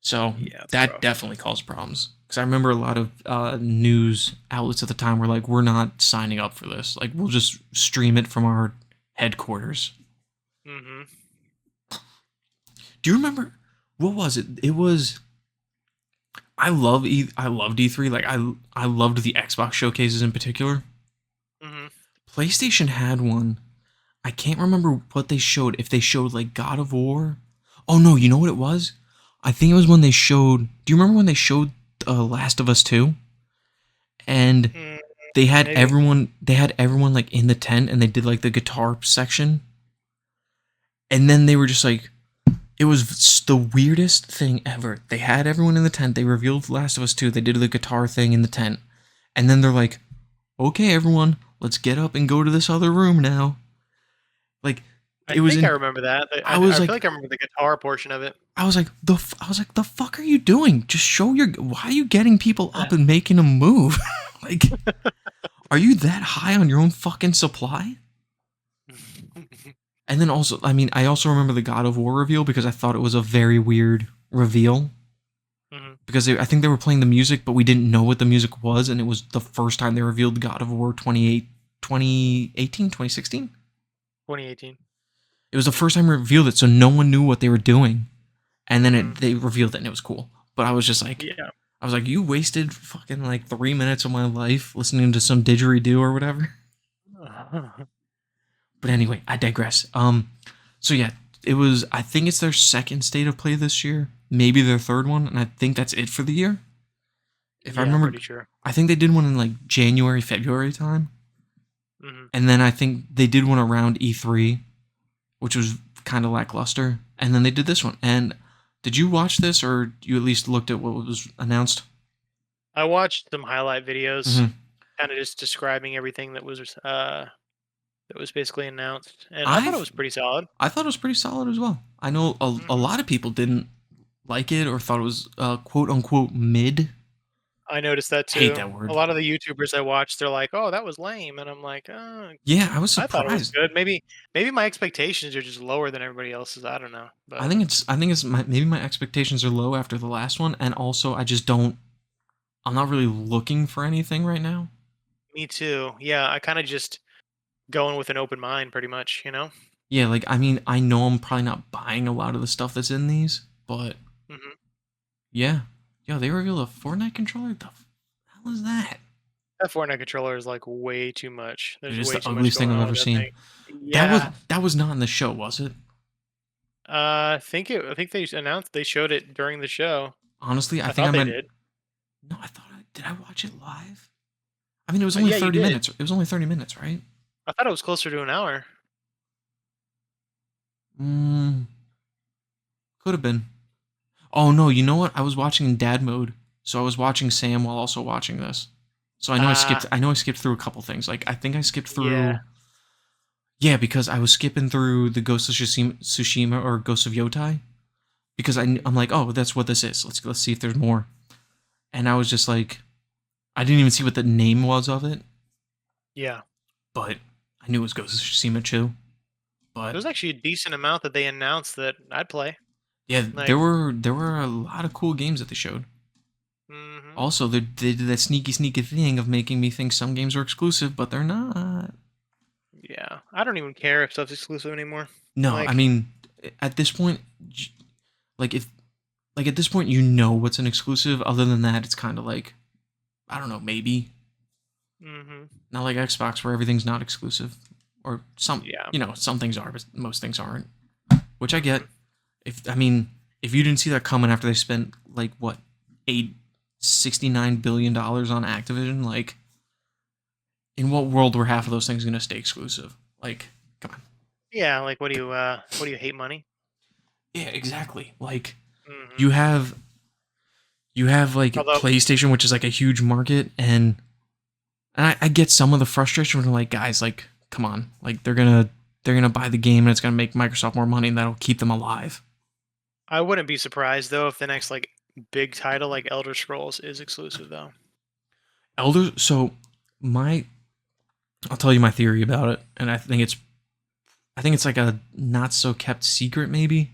So Yeah, that rough. definitely caused problems. Because I remember a lot of news outlets at the time were like, we're not signing up for this. Like, we'll just stream it from our headquarters. Mm-hmm. Do you remember, what was it? It was, I loved E3. Like, I loved the Xbox showcases in particular. Mm-hmm. PlayStation had one. I can't remember what they showed. If they showed, like, God of War. Oh, no, you know what it was? I think it was when they showed... Do you remember when they showed Last of Us 2? And they had maybe. everyone... They had everyone, like, in the tent, and they did, like, the guitar section. And then they were just, like... It was the weirdest thing ever. They had everyone in the tent. They revealed Last of Us 2. They did the guitar thing in the tent. And then they're like, okay, everyone, let's get up and go to this other room now. Like... I remember that. I feel like I remember the guitar portion of it. I was like, the fuck are you doing? Just show your. Why are you getting people up and making them move? Like, are you that high on your own fucking supply? And then also, I mean, I also remember the God of War reveal because I thought it was a very weird reveal. Mm-hmm. Because I think they were playing the music, but we didn't know what the music was, and it was the first time they revealed God of War 2018, 2016? 2018. It was the first time we revealed it, so no one knew what they were doing. And then they revealed it, and it was cool. But I was just like, I was like, you wasted fucking like 3 minutes of my life listening to some didgeridoo or whatever. But anyway, I digress. So yeah, it was, I think it's their second State of Play this year, maybe their third one, and I think that's it for the year. If I remember, pretty sure. I think they did one in like January, February time. Mm-hmm. And then I think they did one around E3, which was kind of lackluster. And then they did this one. And did you watch this, or you at least looked at what was announced? I watched some highlight videos, Mm-hmm. kind of just describing everything that was basically announced, and I thought it I've was pretty solid. I thought it was pretty solid as well. I know a Hmm. lot of people didn't like it or thought it was quote unquote mid. I noticed that Hate too. that A word. lot of the YouTubers I watched, they're like, "Oh, that was lame," and I'm like, Yeah, I was I thought it was surprised. good. Maybe my expectations are just lower than everybody else's. I don't know, but I think it's maybe my expectations are low after the last one, and also I just don't. I'm not really looking for anything right now. me too. Yeah, I kind of just going with an open mind, pretty much. Yeah, like I mean, I know I'm probably not buying a lot of the stuff that's in these, but Hmm. yeah, yo, they revealed a Fortnite controller. The hell is that? That Fortnite controller is like way too much. Dude, There's it's way the too much ugliest thing going I've on ever with that seen. thing. Yeah, That was not in the show, was it? I think they announced they showed it during the show. Honestly, I I think I thought they meant. did. No, did I watch it live? I mean, it was only Yeah, you 30 did. minutes. It was only 30 minutes, right? I thought it was closer to an hour. Mm, could have been. Oh no, you know what? I was watching in dad mode, so I was watching Sam while also watching this. So I know I skipped. Ah, I know I skipped through a couple things. Like I think I skipped yeah. through. Yeah, because I was skipping through the Ghost of Tsushima or Ghost of Yotai because I'm like, oh, that's what this is. Let's see if there's more. And I was just like, I didn't even see what the name was of it, Yeah. but I knew it was Ghost of Tsushima too. There But was actually a decent amount that they announced that I'd play. yeah, Like, there were a lot of cool games that they showed. hmm Also, they did that sneaky thing of making me think some games are exclusive, but they're not. yeah. I don't even care if stuff's exclusive anymore. No, I Like, mean, at this point, like if like at this point, you know what's an exclusive. Other than that, it's kind of like I don't know, maybe hmm not like Xbox where everything's not exclusive, or yeah. some things are, but most things aren't. Which I get. hmm If I mean, if you didn't see that coming after they spent like what eight $69 billion on Activision, like in what world were half of those things going to stay exclusive? Like, come on. Yeah. Like, what do you hate money? Yeah, exactly. Like Hmm you have like Although, PlayStation, which is like a huge market, and I get some of the frustration from like guys, like come on, like they're gonna buy the game and it's gonna make Microsoft more money and that'll keep them alive. I wouldn't be surprised though if the next like big title like Elder Scrolls is exclusive though. So my I'll tell you my theory about it, and I think it's like a not so kept secret maybe,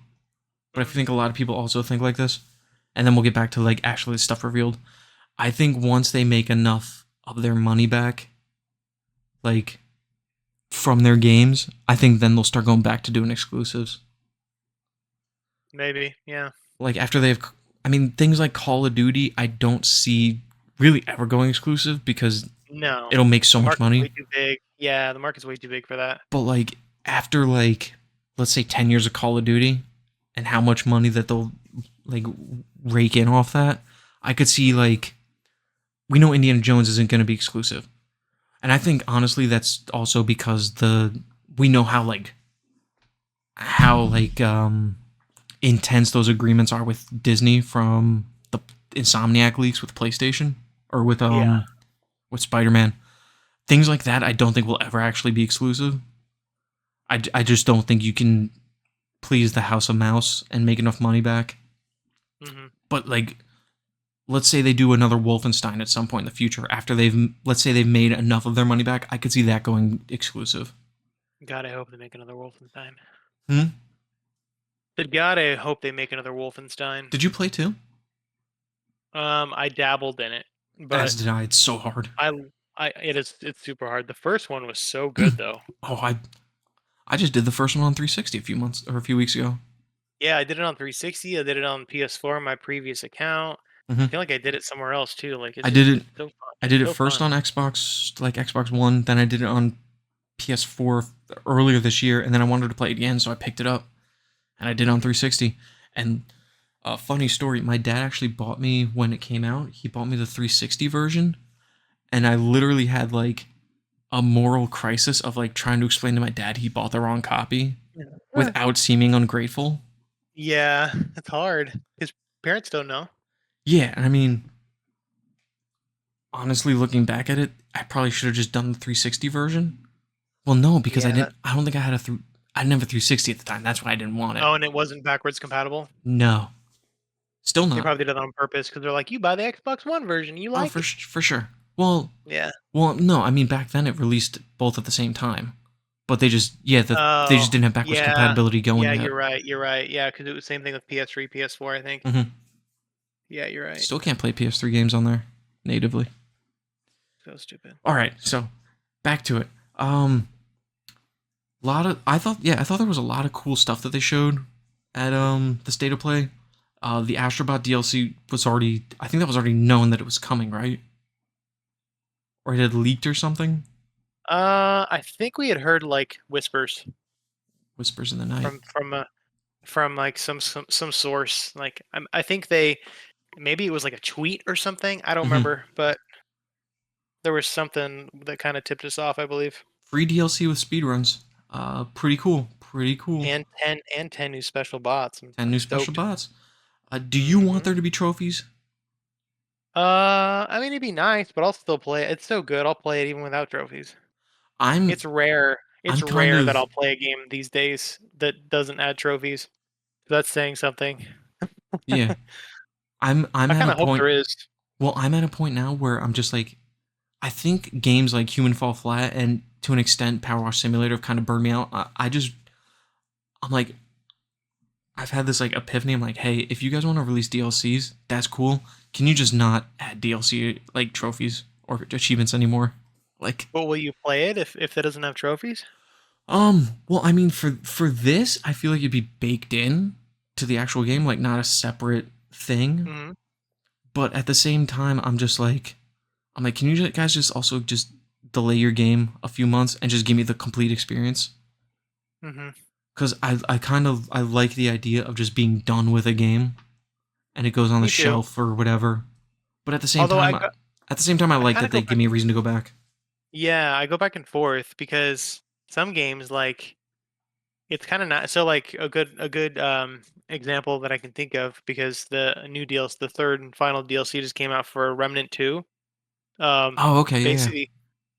but I Hmm think a lot of people also think like this. And then we'll get back to like actually stuff revealed. I think once they make enough of their money back, like from their games, I think then they'll start going back to doing exclusives. Maybe. Yeah. Like after they've, I mean, things like Call of Duty, I don't see really ever going exclusive because No. it'll make so The much market's money. way too big. Yeah, the market's way too big for that. But like after like let's say 10 years of Call of Duty and how much money that they'll like rake in off that, I could see Mhm. like we know Indiana Jones isn't going to be exclusive. And I think honestly that's also because the we know how intense those agreements are with Disney from the Insomniac leaks with PlayStation or Yeah. with Spider-Man. Things like that I don't think will ever actually be exclusive. I just don't think you can please the House of Mouse and make enough money back. hmm But like let's say they do another Wolfenstein at some point in the future after let's say they've made enough of their money back, I could see that going exclusive. God, I hope they make another Wolfenstein. Hmm? But God, I hope they make another Wolfenstein. Did you play too? I dabbled in it, As but did I. It's so hard. I, it's super hard. The first one was so good though. Oh, I just did the first one on 360 a few weeks ago. Yeah, I did it on 360. I did it on PS4, my previous account. I Hmm. feel like I did it somewhere else too. Like I did it. it's so fun. I did it So first fun. on Xbox, like Xbox One. Then I did it on PS4 earlier this year, and then I wanted to play it again, so I picked it up and I did it on Mhm. 360. And a funny story, my dad actually bought me when it came out. He bought me the 360 version, and I literally had like a moral crisis of like trying to explain to my dad he bought the wrong copy Yeah. without seeming ungrateful. Yeah, it's hard. His parents don't know. Yeah, I mean, Honestly, looking back at it, I probably should have just done the 360 version. Well, no, because I Yeah. didn't. I don't think I had a through. I didn't have a 360 at the time. That's why I didn't want it. Oh, and it wasn't backwards compatible. No, still They not. probably did that on purpose because they're like, you buy the Xbox One version, you Oh, like it. for sure. Well, Yeah. no. I mean, back then it released both at the same time, but they Oh, just didn't have backwards yeah. compatibility going Yeah, yet. you're right. You're right. Yeah, because it was same thing with PS3, PS4, I think. Hmm. Yeah, you're right. Still can't play PS3 games on there natively. So stupid. All right, so back to it. Lot of I thought there was a lot of cool stuff that they showed at the state of play. The Astrobot DLC was already, I think that was already known that it was coming, right? Or it had leaked or something. I think we had heard like whispers Whispers in the night. from like some source. Like I think they maybe it was like a tweet or something. I don't Hmm. remember, but there was something that kind of tipped us off, I believe. Free DLC with speedruns. Pretty cool. Pretty cool. And 10 new special bots. I'm, 10 I'm new special stoked. bots. Do you want hmm there to be trophies? I mean it'd be nice, but I'll still play it. It's so good. I'll play it even without trophies. I'm It's rare. I'm It's kind rare that of I'll play a game these days that doesn't add trophies. That's saying something. yeah. I'm I at kind a of hope point. there is. Well, I'm at a point now where I'm just like, I think games like Human Fall Flat and to an extent Power Wash Simulator have kind of burned me out. I'm like, I've had this like epiphany. I'm like, hey, if you guys want to release DLCs, that's cool. Can you just not add DLC like trophies or achievements anymore? Like, But will you play it if it doesn't have trophies? well, I mean, for this, I feel like it'd be baked in to the actual game, like not a separate thing. hmm But at the same time, I'm like, can you guys just also just delay your game a few months and just give me the complete experience? hmm Because I like the idea of just being done with a game and it goes on the Me too. shelf or whatever. But Although at the same time, I I like kind of that go they give back. me a reason to go back. Yeah, I go back and forth because some games like it's kind of not so like a good example that I can think of because the new DLC, the third and final DLC just came out for Remnant 2. Um, Oh, okay, yeah, yeah. basically,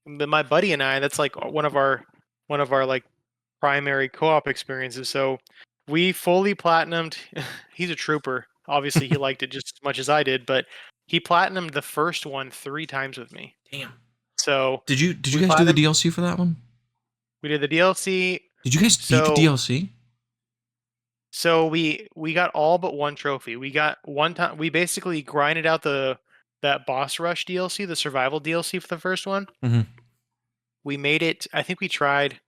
my buddy and I, that's like one of our like primary co-op experiences. So we fully platinumed. He's a trooper. Obviously, he liked it just as much as I did, but he platinumed the first one 3 times with me. Damn. So Did you we guys do the platinumed. DLC for that one? We did the DLC. Did you guys beat the So DLC? we got all but one trophy. We got one time. We basically grinded out the that boss rush DLC, the survival DLC for the first one. Mm-hmm. We made it. I think we tried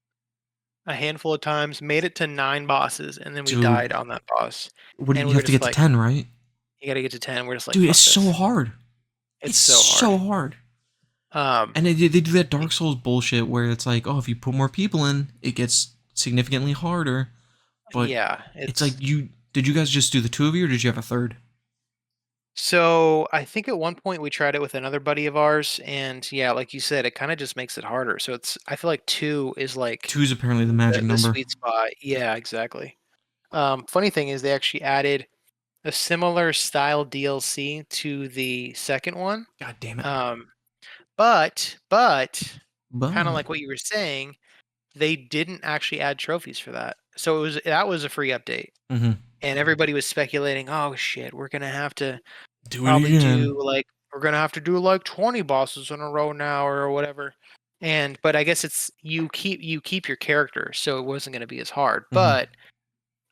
a handful of times, made it to 9 bosses, and then we Dude, died on that boss. what do And you we were have to just get to like, 10, right? you got to get to 10. We're just like, Dude, it's fuck so this. hard. It's It's so hard. so hard. Um, And they do that Dark Souls bullshit where it's like, oh, if you put more people in, it gets significantly harder. But yeah, it's like it's did you guys just do the two of you or did you have a third? so I think at one point we tried it with another buddy of ours, and yeah, like you said, it kind of just makes it harder. So it's I feel like 2 is like Two is apparently the magic the number. sweet spot. Yeah, exactly. Funny thing is they actually added a similar style DLC to the second one. God damn it. Um, but kind of But like what you were saying, they didn't actually add trophies for that. So that was a free update. mm-hmm. And everybody was speculating, oh shit, we're gonna have to Do it probably again. do like we're gonna have to do like 20 bosses in a row now or whatever. And but I guess it's you keep your character, so it wasn't gonna be as hard. Mm-hmm.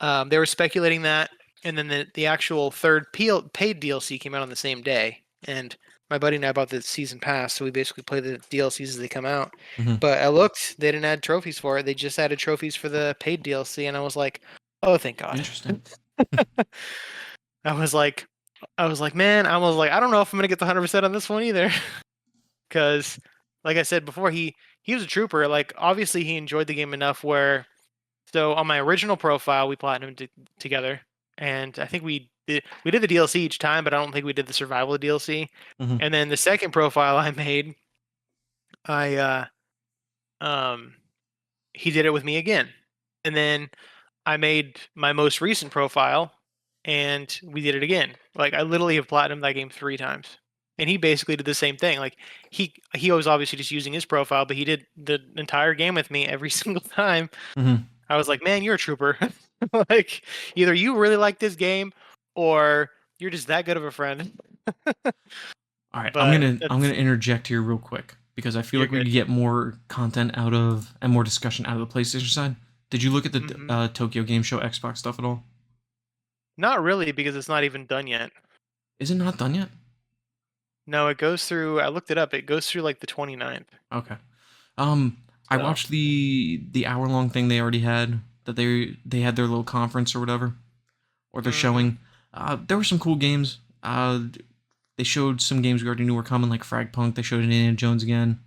But they were speculating that, and then the actual third paid DLC came out on the same day. And my buddy and I bought the season pass, so we basically play the DLCs as they come out. Mm-hmm. But I looked; they didn't add trophies for it. They just added trophies for the paid DLC, and I was like, "Oh, thank God!" Interesting. I was like, man, I don't know if I'm gonna get the 100% on this one either, because, like I said before, he was a trooper. Like, obviously, he enjoyed the game enough where so on my original profile, we platinumed together, and I think we did the DLC each time, but I don't think we did the survival DLC. Mm-hmm. And then the second profile I made, I um he did it with me again, and then I made my most recent profile, and we did it again. Like I literally have platinumed that game 3 times and he basically did the same thing. Like he was obviously just using his profile, but he did the entire game with me every single time. Mm-hmm. I was like, man, you're a trooper. Like, either you really like this game, or you're just that good of a friend. All right, I'm But gonna I'm that's gonna interject here real quick because I feel you're like we good. could get more content out of and more discussion out of the PlayStation side. Did you look at the Hmm. Tokyo Game Show Xbox stuff at all? Not really, because it's not even done yet. Is it not done yet? No, it goes through. I looked it up. It goes through like the 29th. Okay. Um, I So. watched the hour long thing they already had that they had their little conference or whatever, or they're Hmm. showing. There were some cool games. They showed some games we already knew were coming, like Fragpunk. They showed Indiana Jones again.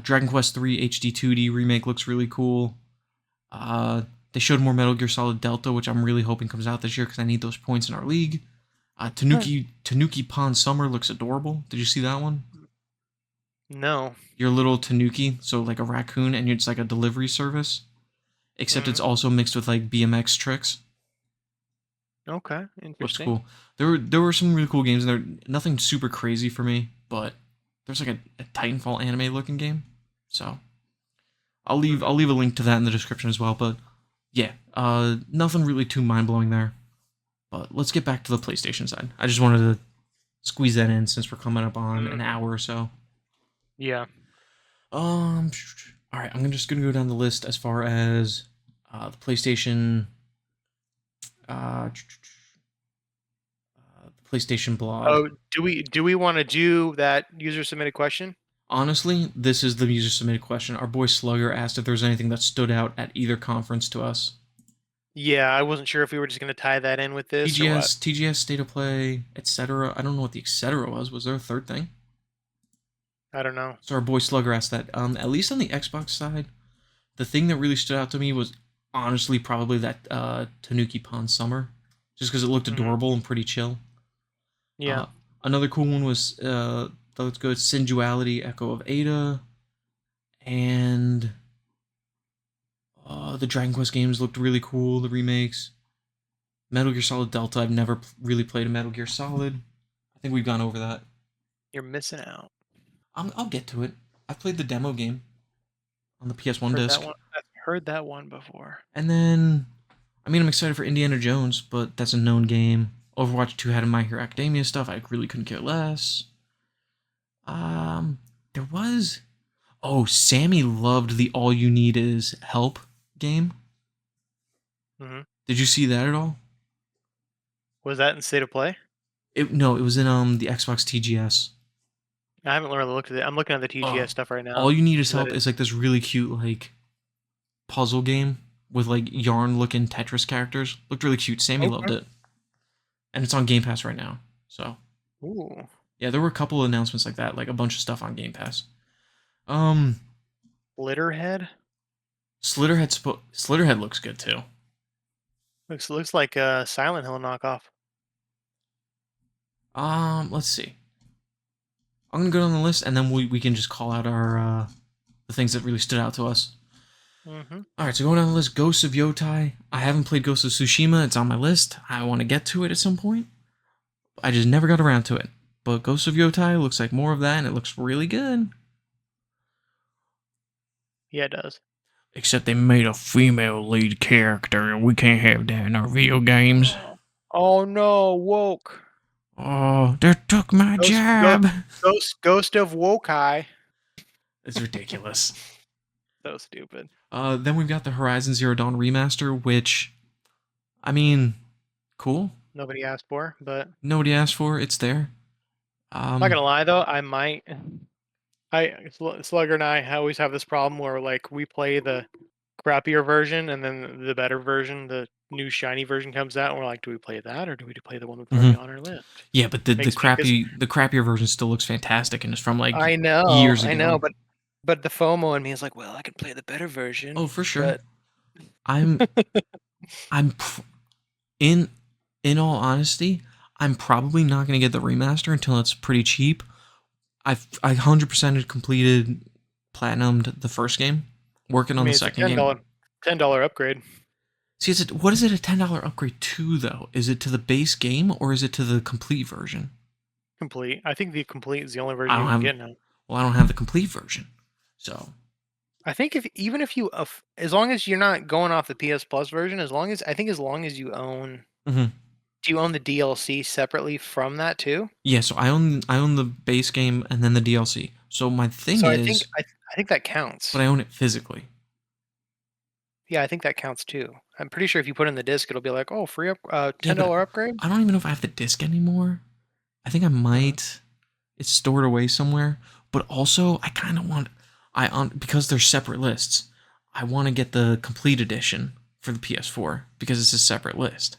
Dragon Quest 3 HD 2D remake looks really cool. Uh, they showed more Metal Gear Solid Delta, which I'm really hoping comes out this year because I need those points in our league. Tanuki Pond Summer looks adorable. Did you see that one? No. Your little Tanuki, so like a raccoon, and it's like a delivery service, except it's Hmm. also mixed with like BMX tricks. Okay. Looks Interesting. cool. There were some really cool games in there. Nothing super crazy for me, but there's like a Titanfall anime looking game. So I'll Hmm. leave a link to that in the description as well. But yeah, nothing really too mind blowing there. But let's get back to the PlayStation side. I just wanted to squeeze that in since we're coming up on an Hmm. hour or so. Yeah. Um, all right, I'm just gonna go down the list as far as the PlayStation, uh, the PlayStation blog. Oh, do we want to do that user submitted question? Honestly, this is the user submitted question. Our boy Slugger asked if there was anything that stood out at either conference to us. Yeah, I wasn't sure if we were just going to tie that in with this or what. TGS, State of Play, etc. I don't know what the etc. was. Was there a third thing? I don't know. So our boy Slugger asked that. At least on the Xbox side, the thing that really stood out to me was honestly probably that Tanuki Pond Summer, just because it looked Hmm. adorable and pretty chill. Yeah. Uh, Another cool one was let's go Sinduality Echo of Ada, and the Dragon Quest games looked really cool. The remakes, Metal Gear Solid Delta. I've never really played a Metal Gear Solid. I think we've gone over that. You're missing out. I'll get to it. I played the demo game on the PS1 Heard that disc, one. I've heard that one before. and then I mean I'm excited for Indiana Jones, but that's a known game. Overwatch 2 had My Hero Academia stuff. I really couldn't care less. Um, there was Sammy loved the All You Need Is Help game. Hmm. Did you see that at all? Was that in State of Play? No, it was in the Xbox TGS. I haven't really looked at it. I'm looking at the Oh, TGS stuff right All now. You Need Is Is that Help it? is like this really cute like puzzle game with like yarn looking Tetris characters. Looked really cute. Sammy loved Okay. it, and it's on Game Pass right now. So Ooh. yeah, there were a couple of announcements like that, like a bunch of stuff on Game Pass. Um, Glitterhead? Slitterhead looks good too. Looks like a Silent Hill knockoff. Let's see. I'm gonna go down the list, and then we can just call out our the things that really stood out to us. Hmm. All right, so going down the list, Ghosts of Yotai. I haven't played Ghost of Tsushima. It's on my list. I want to get to it at some point. I just never got around to it. But Ghosts of Yotai looks like more of that, and it looks really good. Yeah, it does. Except they made a female lead character, and we can't have that in our video games. Oh, oh no, woke. Oh, they took my Ghost, ghost, job. ghost of Wokai. It's ridiculous. So stupid. Then we've got the Horizon Zero Dawn remaster, which, I mean, cool. Nobody asked for, but Nobody asked for. It's there. I'm not Um, gonna lie though, I might. Slugger and I always have this problem where like we play the crappier version and then the better version, the new shiny version comes out, and we're like, do we play that or do we play the one that's already mhm. on our list? Yeah, but Makes me because the crappier version still looks fantastic, and it's from like years I ago. know, but the FOMO in me is like, well, I could play the better version, Oh, for sure. but I'm I'm pr- in all honesty, I'm probably not gonna get the remaster until it's pretty cheap. I 100% completed platinumed the first game, working I on the mean it's a second ten game. dollar $10 upgrade. See, what is it a $10 upgrade to though? Is it to the base game or is it to the complete version? Complete. I think the complete is the only I version don't you can have. get now. Well, I don't have the complete version. So. I think if even if you as long as you're not going off the PS Plus version, as long as you own Mhm. do you own the DLC separately from that too? Yeah. So I own the base game and then the DLC. So my thing So I think is, I think that but counts. I own it physically. Yeah, I think that counts too. I'm pretty sure if you put in the disc, it'll be like, oh, free up, Yeah, but $10 upgrade. I don't even know if I have the disc anymore. I think I Mhm. might. It's stored away somewhere. But also, I kind of want. Because they're separate lists. I want to get the complete edition for the PS4 because it's a separate list,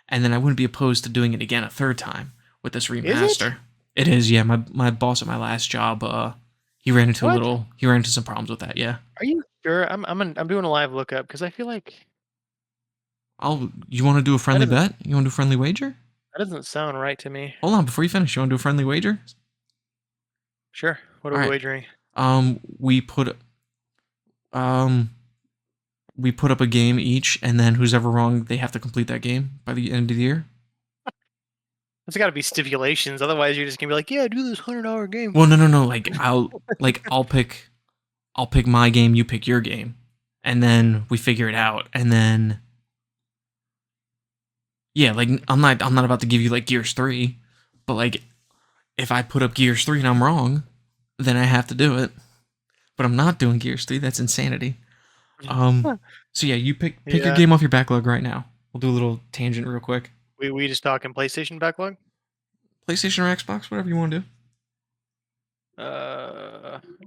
and then I wouldn't be opposed to doing it again a third time with this Is it? remaster. It is, yeah. My boss at my last job, What? he ran into some problems with that. Yeah. Are you sure? I'm doing a live lookup because I feel like You want to do a that friendly doesn't bet? You want to do a friendly wager? that doesn't sound right to me. Hold on, before you finish, you want to do a friendly wager? Sure. What are All we right. wagering? Um, we put um we put up a game each, and then who's ever wrong, they have to complete that game by the end of the year. There's got to be stipulations. Otherwise, you're just gonna be like, yeah, do this $100 game. Well, no. I'll pick my game, you pick your game, and then we figure it out. And then yeah, like I'm not about to give you like Gears 3, but like if I put up Gears 3 and I'm wrong, then I have to do it. But I'm not doing Gears 3. That's insanity. Um, so yeah, you pick your Yeah. game off your backlog right now. We'll do a little tangent real quick. We just talking PlayStation backlog? PlayStation or Xbox, whatever you want to do.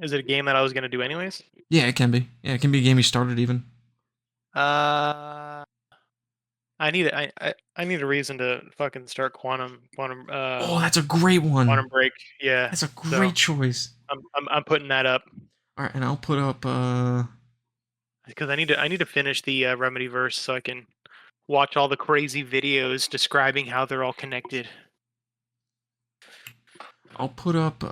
Is it a game that I was gonna do anyways? Yeah, it can be. Yeah, it can be a game you started even. Uh, I need a reason to fucking start Oh, that's a great one. Quantum Break. Yeah. That's a So great choice. I'm putting that up All right, and I'll put up. because I need to finish the Remedy verse so I can watch all the crazy videos describing how they're all connected. I'll put up.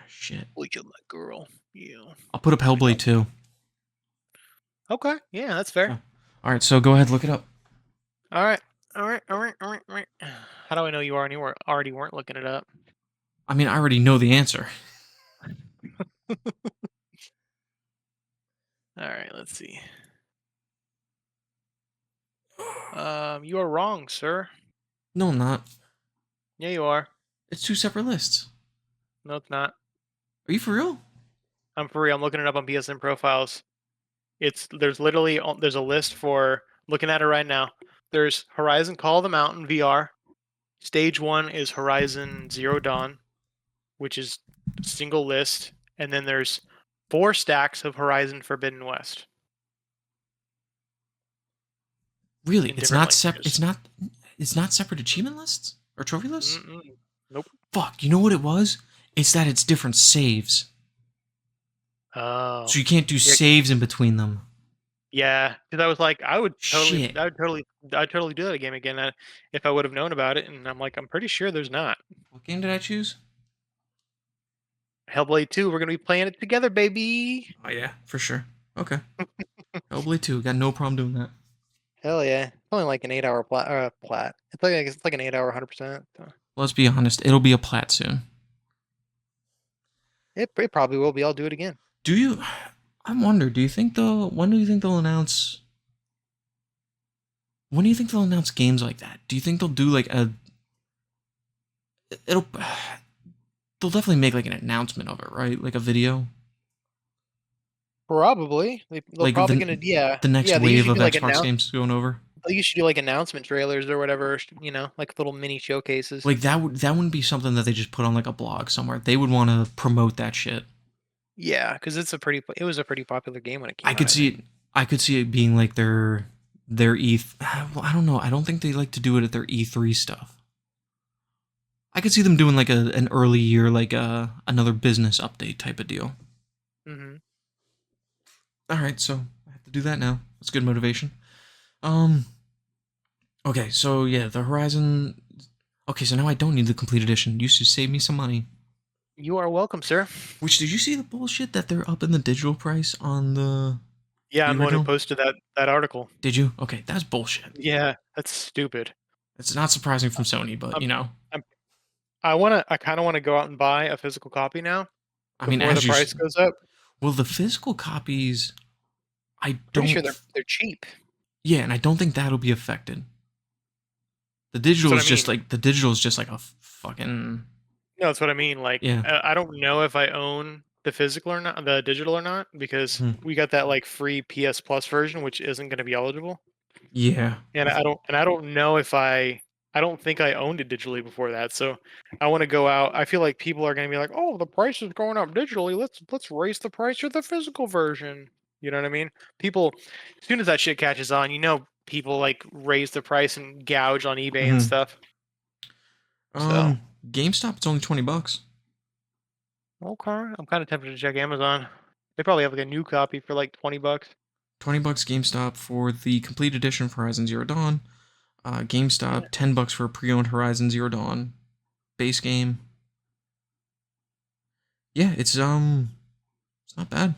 Shit. Look at my girl. Yeah. I'll put up Hellblade 2. Okay. Yeah, that's Yeah. fair. All right, so go ahead, look it up. All right. All right. How do I know you already weren't looking it up? I mean, I already know the answer. All right, let's see. You are wrong, sir. No, I'm not. Yeah, you are. It's two separate lists. No, it's not. Are you for real? I'm for real. I'm looking it up on PSN profiles. There's there's a list for looking at it right now. There's Horizon Call of the Mountain VR. Stage 1 is Horizon Zero Dawn, which is single list, and then there's 4 stacks of Horizon Forbidden West Really? in It's different not separate. languages. It's not separate achievement lists or trophy lists. Mm-mm. Nope. Fuck. You know what it was? It's that it's different saves, Oh. so you can't do Yeah, saves in between them. yeah. Because I was like, Shit. I'd totally do that game again if I would have known about it. And I'm like, I'm pretty sure there's not. What game did I choose? Hellblade 2, we're gonna be playing it together, baby. Oh yeah, for sure. Okay. Hellblade 2. Got no problem doing that. Hell yeah! It's only like an 8-hour plat. It's like an 8-hour 100%. So Let's be honest. It'll be a plat soon. it probably will be. I'll do it again. Do you? I wonder. Do you think they'll? When do you think they'll announce? When do you think they'll announce games like that? Do you think they'll do like a? It'll. They'll definitely make like an announcement of it, right? Like a video. Probably. They're Like probably gonna the next yeah. They wave usually of do like Xbox games going over. they usually do like announcement trailers or whatever. Like little mini showcases. Like that wouldn't be something that they just put on like a blog somewhere. They would want to promote that shit. Yeah, because it was a pretty popular game when it came I out. could see it. I could see it being like their E. Well, I don't know. I don't think they like to do it at their E3 stuff. I could see them doing like an early year, like another business update type of deal. Mm-hmm. All right, so I have to do that now. That's good motivation. Um. Okay, so yeah, the Horizon. Okay, so now I don't need the complete edition. You should save me some money. You are welcome, sir. Which did you see the bullshit that they're up in the digital price on Yeah, the I'm the one who original? posted that article. Did you? Okay, that's bullshit. Yeah, that's stupid. It's not surprising from Sony, but I'm, you know. I'm I kind of want to go out and buy a physical copy now I mean, before the price goes up. well, the physical copies, I Pretty sure don't. they're cheap. Yeah, and I don't think that'll be affected. That's what I mean. The digital is just like a fucking No, that's what I mean. Like, yeah. I don't know if I own the physical or not, the digital or not, because Hmm. we got that like free PS Plus version, which isn't going to be eligible. Yeah. And I don't know if I don't think I owned it digitally before that. So I want to go out. I feel like people are going to be like, "Oh, the price is going up digitally. Let's raise the price of the physical version." You know what I mean? People, as soon as that shit catches on, people like raise the price and gouge on eBay and Hmm. stuff. So GameStop, it's only $20. okay, I'm kind of tempted to check Amazon. They probably have like a new copy for like $20. $20 GameStop for the complete edition for Horizon Zero Dawn. Yeah. GameStop, $10 for a pre-owned Horizon Zero Dawn base game. Yeah, it's not bad.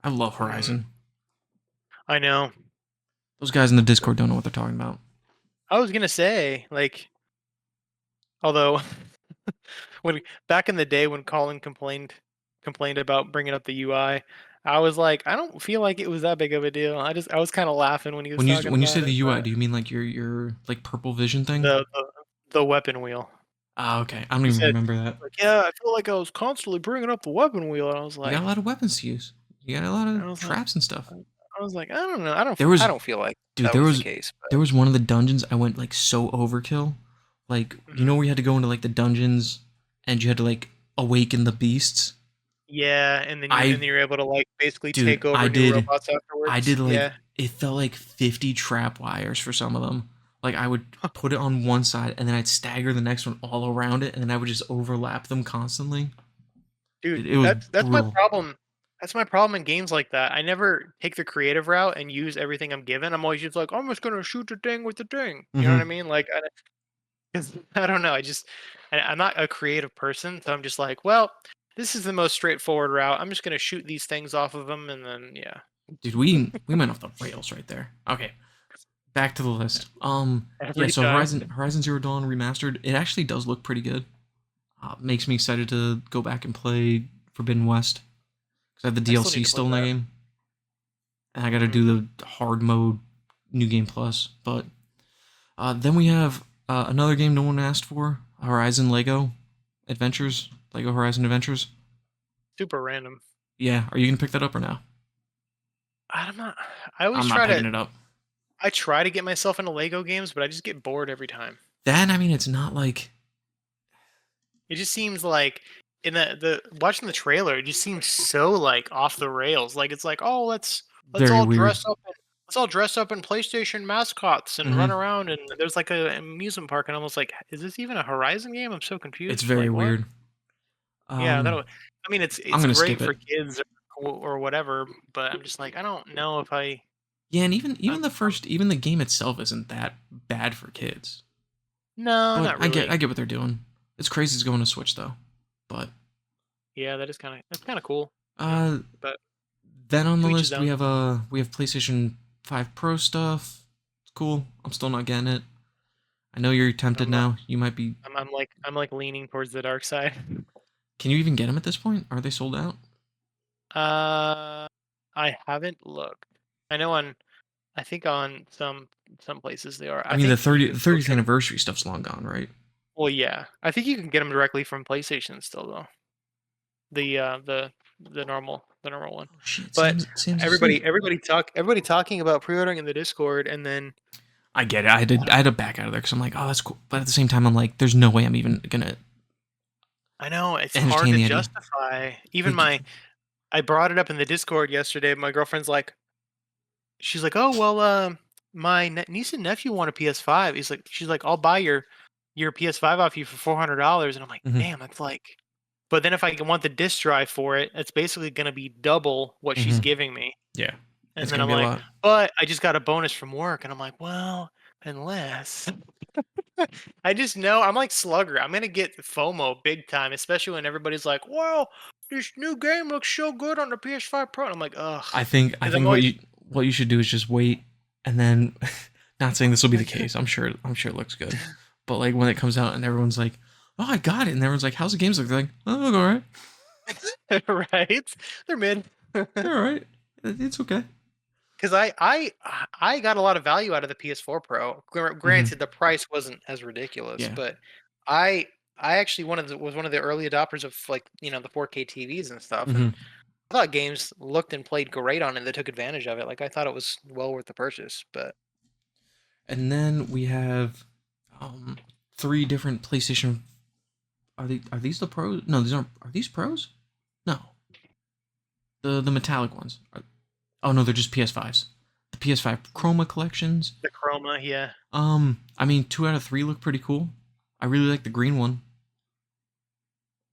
I love Mm, Horizon. I know. Those guys in the Discord don't know what they're talking about. I was gonna say like, although when back in the day when Colin complained about bringing up the UI, I was like, I don't feel like it was that big of a deal. I was kind of laughing when he was talking When you say about the it, UI, but do you mean like your like purple vision thing? the the weapon wheel. Ah, okay. I don't He even said remember that. like, yeah, I feel like I was constantly bringing up the weapon wheel, and You got a lot of weapons to use. You got a lot of I was like, traps and stuff. I don't know, There I was, don't feel like dude, that was the case, there but was one of the dungeons I went like so overkill. Like, you know mhm. where you had to go into like the dungeons and you had to like awaken the beasts? Yeah, and I, then you're able to like basically dude, take over new robots I afterwards. did like, Yeah. it felt like 50 trap wires for some of them. Like, I would put it on one side and then I'd stagger the next one all around it and then I would just overlap them constantly. Dude, It was that's my brutal. problem. That's my problem in games like that. I never take the creative route and use everything I'm given. I'm always just like, I'm just gonna shoot the thing with the thing. You know what I Hmm. mean? Like, 'cause I don't know. I'm not a creative person, so I'm just like, well, this is the most straightforward route. I'm just gonna shoot these things off of them, and then yeah, Dude, we went off the rails right there. Okay, back to the list. Yeah, every so time. Horizon Zero Dawn remastered, it actually does look pretty good. Makes me excited to go back and play Forbidden West because I have the I still need DLC to play still in that that. game, and I got to Hmm. do the hard mode, New Game Plus. But then we have another game no one asked for: Horizon Lego Adventures, Lego Horizon Adventures. Super random. Yeah, are you gonna pick that up or no? I'm not. I always I'm not try picking to. it up. I try to get myself into Lego games, but I just get bored every time. That I mean, it's not like It just seems like in the watching the trailer, it just seems so like off the rails. Like it's like, oh, let's very all weird. dress up in PlayStation mascots and run Hmm. around and there's like a amusement park and I'm almost like, is this even a Horizon game? I'm so It's confused. very Like what? weird. Yeah, Um, I mean I'm it's gonna great skip it. for kids or whatever, but I'm just like I don't know if Yeah, and I'm, even the game itself isn't that bad for kids. no, But not really. I get what they're doing. It's crazy it's going to Switch though. But Yeah, that's kind of cool, you know. uh, But then on the to each his list own. we have PlayStation 5 Pro stuff. It's cool. I'm still not getting it. I know you're tempted I'm now. You might be. I'm like leaning towards the dark side. Can you even get them at this point? Are they sold out? Uh, I haven't looked. I know I think on some places they are. I I mean, think you the can still 30th get them. anniversary stuff's long gone, right? Well, yeah, I think you can get them directly from PlayStation still though. The normal one. Oh shit, But Sam's asleep. everybody talking about pre-ordering in the Discord, and then I get it. I I don't had to back out of there because I'm like, oh, that's cool. But at the same time, I'm like, there's no way I'm even gonna I know it's hard entertain to the idea. justify. Even Like, I brought it up in the Discord yesterday. My girlfriend's like, she's like, "Oh well, my niece and nephew want a PS5." She's like, "I'll buy your PS5 off you for $400," and I'm like, mhm, "Damn, that's like." But then if I want the disc drive for it, it's basically gonna be double what she's mhm. giving me. Yeah, And it's then gonna I'm be a like, lot. "But I just got a bonus from work," and I'm like, "Well, unless." I just know I'm like Slugger. I'm gonna get FOMO big time, especially when everybody's like, "Well, this new game looks so good on the PS5 Pro." And I'm like, "Ugh," I because I'm think always what you should do is just wait and then not saying this will be the case. I'm sure it looks good. But like when it comes out and everyone's like, oh, I got it. And everyone's like, how's the games look? They're like, oh, look all right. Right? They're mid. They're all right. It's okay. Because I got a lot of value out of the PS4 Pro. Hmm. Granted, the price wasn't as ridiculous, Yeah. but I I actually was one of the early adopters of like the 4K TVs and stuff, and Hmm. I thought games looked and played great on it. That took advantage of it. Like I thought it was well worth the purchase. But And then we have um, three different PlayStation. Are these the pros? No, these aren't. Are these pros? No, the metallic ones. Oh no, they're just PS5s. The PS5 Chroma collections. the Chroma, yeah, I mean, 2 out of 3 look pretty cool. I really like the green one.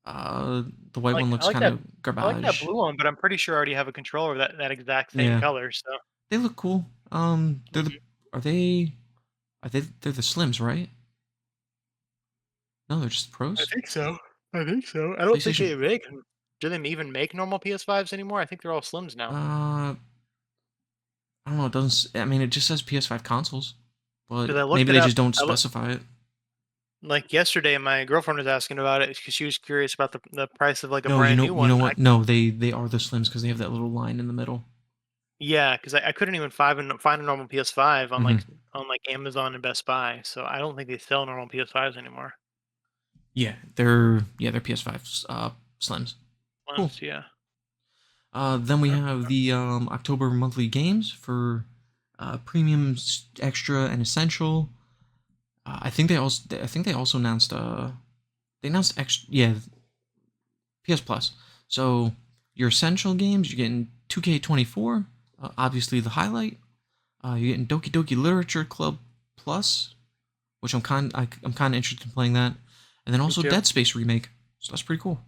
The white one I looks like kind that. of I like that garbage. blue one, but I'm pretty sure I already have a controller of that exact same Yeah, color. So they look cool. They're the mhm. are they they're the slims, right? No, they're just I pros. think so. I think so. I don't think PlayStation. they make. Do they even make normal PS5s anymore? I think they're all Slims now. I don't know. It doesn't. I mean, it just says PS5 consoles, but Because I looked maybe it they up. just don't I look specify it. like yesterday. My girlfriend was asking about it because she was curious about the price of like a No, brand new you know one. what? No, they are the slims because they have that little line in the middle. Yeah, because I couldn't even find a normal PS5 on Hmm. like Amazon and Best Buy. So I don't think they sell normal PS5s anymore. Yeah, they're PS5 slims. Cool. Slims, yeah. Then we Uh, have the October monthly games for premium, extra, and essential. I think they also announced they announced extra, yeah, PS Plus. So your essential games, you're getting 2K24, obviously the highlight. You're getting Doki Doki Literature Club Plus, which I'm kind of interested in playing that, and then Me also too. Dead Space remake. So that's pretty cool.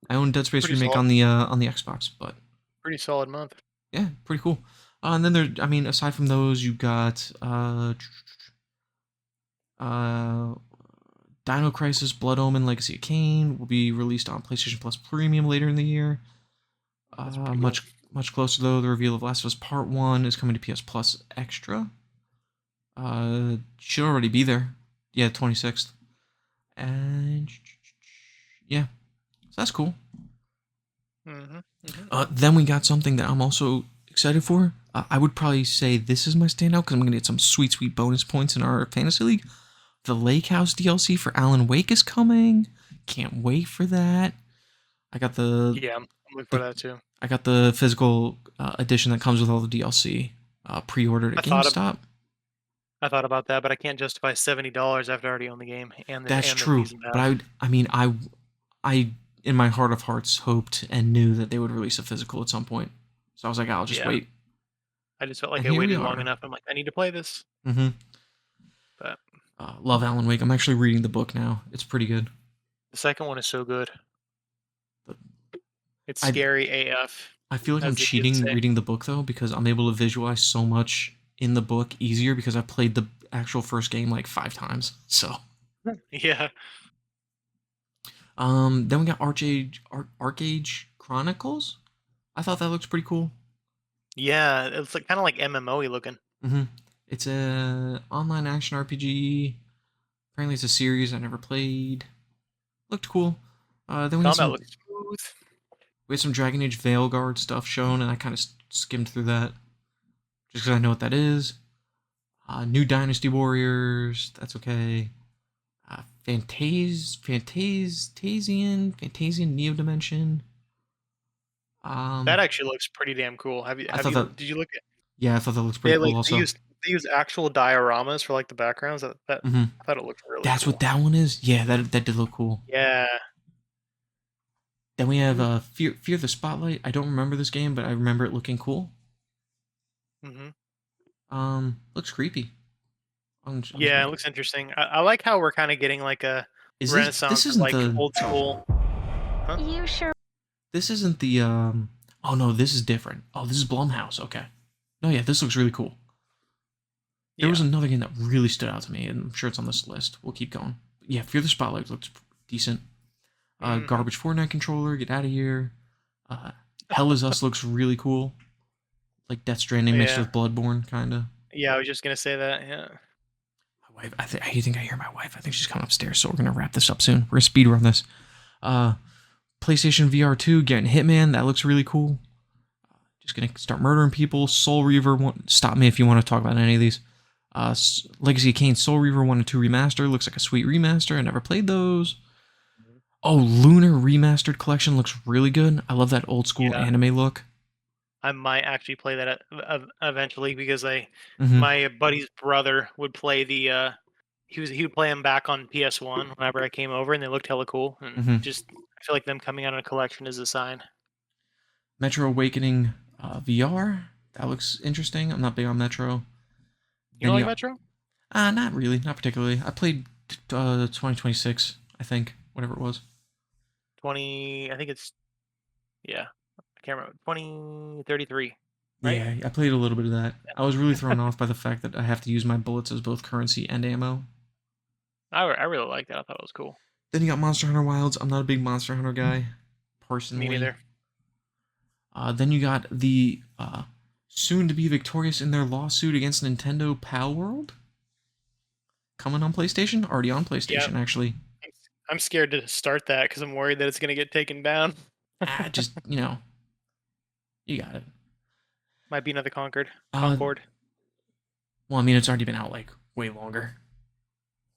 I own Dead Space Pretty remake solid. on the Xbox, but Pretty solid month. yeah, pretty cool. And then I mean, aside from those, you got uh, Dino Crisis, Blood Omen, Legacy of Kain will be released on PlayStation Plus Premium later in the year. That's pretty cool. Much closer though, the reveal of Last of Us Part One is coming to PS Plus Extra. Should already be there. Yeah, 26th. And yeah, so that's cool. Hmm. Hmm. Then we got something that I'm also excited for. I would probably say this is my standout because I'm gonna get some sweet bonus points in our fantasy league. The Lake House DLC for Alan Wake is coming. Can't wait for that. I got Yeah, I'm looking for the that too. I got the physical edition that comes with all the DLC pre-ordered I at thought GameStop. I thought about that, but I can't justify $70 after I already own the game That's and the true, season but pass. I mean, I in my heart of hearts hoped and knew that they would release a physical at some point. So I was like, I'll just Yeah, wait. I just felt like And I here we waited long are. enough. I'm like, I need to play this. Mm-hmm. But Love Alan Wake. I'm actually reading the book now. It's pretty good. the second one is so good. But It's I scary AF, I feel like I'm as the kids cheating say. reading the book though because I'm able to visualize so much in the book easier because I played the actual first game like 5 times. So Yeah, then we got Arcade Chronicles. I thought that looks pretty cool. yeah, it's like kind of like MMO-y looking. Mm-hmm. It's a online action RPG. Apparently, it's a series I never played. Looked cool. Then Combat looks smooth. we had some Dragon Age Veilguard stuff shown, and I kind of skimmed through that just because I know what that is. New Dynasty Warriors. That's okay. Fantasian Neo Dimension. That Um, actually looks pretty damn cool. I thought that. Did you look at Yeah, I thought that looks they pretty had, cool. like Also, they use actual dioramas for like the backgrounds. hmm I thought it looked really that's what cool. that one is. Yeah, that did look cool. Yeah. Then we have Mm-hmm. Fear the Spotlight. I don't remember this game, but I remember it looking cool. Mm-hmm. Looks creepy. I'm just Yeah, it gonna. looks interesting. I like how we're kind of getting like a Is this renaissance of isn't like the old school. Huh? You sure? this isn't the oh no, this is different. Oh, this is Blumhouse. Okay. No, yeah, this looks really cool. There was Yeah. another game that really stood out to me, and I'm sure it's on this list. We'll keep going. But yeah, Fear the Spotlight looks decent. Hmm. Garbage Fortnite controller, get out of here. Uh, Hell is Us looks really cool. Like Death Stranding mixed Yeah. with Bloodborne, kinda. Yeah, I was just gonna say that. Yeah. wife. I think I hear my wife. I think she's coming upstairs. So we're gonna wrap this up soon. We're gonna speed run this. Uh, PlayStation VR 2 getting Hitman. That looks really cool. Just gonna start murdering people. Soul Reaver. Stop me if you want to talk about any of these. Legacy of Kain Soul Reaver 1 and 2 Remaster. Looks like a sweet remaster. I never played those. Oh, Lunar Remastered Collection looks really good. I love that old school anime look. I might actually play that eventually because Mm-hmm. my buddy's brother would play the he would play them back on PS1 whenever I came over, and they looked hella cool. And Mm-hmm. just I feel like them coming out in a collection is a sign. Metro Awakening VR. That looks interesting. I'm not big on Metro. You don't like Metro? Not really. Not particularly. I played 2026, I think. Whatever it was. 20. I think it's I can't remember. 2033. Right? Yeah, I played a little bit of that. I was really thrown off by the fact that I have to use my bullets as both currency and ammo. I really liked that. I thought it was cool. Then you got Monster Hunter Wilds. I'm not a big Monster Hunter guy, personally. Me neither. Then you got the soon to be victorious in their lawsuit against Nintendo Pal World. Coming on PlayStation? Already on PlayStation, actually. I'm scared to start that because I'm worried that it's going to get taken down. Just, you got it. Might be another Concord. Well, I mean, it's already been out, like, way longer.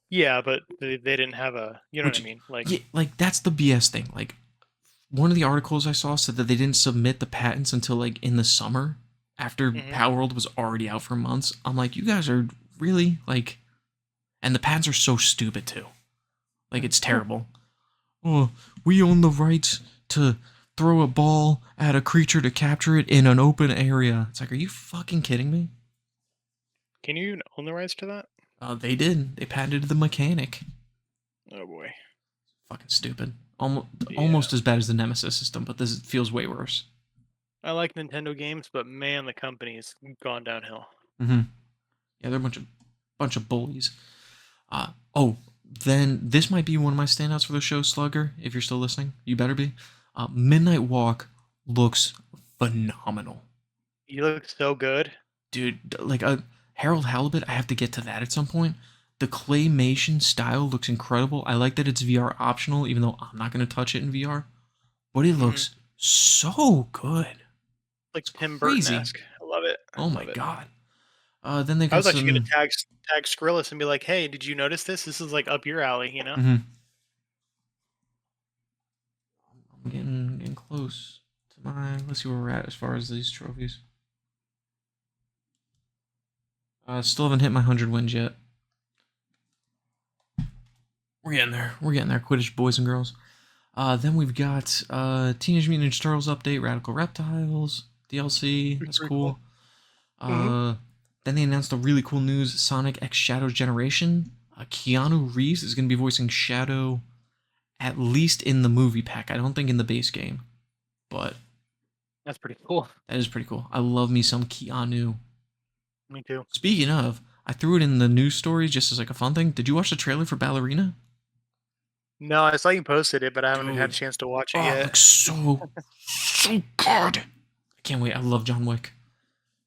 Yeah, but they didn't have a... You know what I mean? Like, that's the BS thing. Like, one of the articles I saw said that they didn't submit the patents until, like, in the summer, after Pal World was already out for months. I'm like, you guys are really, like... And the patents are so stupid, too. Like, it's terrible. Oh, we own the rights to throw a ball at a creature to capture it in an open area. It's like, are you fucking kidding me? Can you own the rights to that? They did. They patented the mechanic. Oh, boy. Fucking stupid. Almost as bad as the Nemesis system, but this feels way worse. I like Nintendo games, but man, the company's gone downhill. Mm-hmm. Yeah, they're a bunch of bullies. Then this might be one of my standouts for the show, Slugger. If you're still listening, you better be. Midnight Walk looks phenomenal. You look so good, dude. Like Harold Halibut, I have to get to that at some point. The claymation style looks incredible. I like that it's VR optional, even though I'm not going to touch it in VR. But it looks so good. Like Tim Burton-esque. I love it. Oh my god. Then they got I was actually going to tag Skrillus and be like, hey, did you notice this? This is like up your alley, you know? Mm-hmm. I'm getting close to my... Let's see where we're at as far as these trophies. Still haven't hit my 100 wins yet. We're getting there. We're getting there, Quidditch boys and girls. Then we've got Teenage Mutant Ninja Turtles update, Radical Reptiles, DLC. That's cool. Then they announced a really cool news, Sonic X Shadow Generation. Keanu Reeves is going to be voicing Shadow at least in the movie pack. I don't think in the base game. But that's pretty cool. That is pretty cool. I love me some Keanu. Me too. Speaking of, I threw it in the news stories just as like a fun thing. Did you watch the trailer for Ballerina? No, I saw you posted it, but I haven't had a chance to watch it yet. It looks so good. I can't wait. I love John Wick.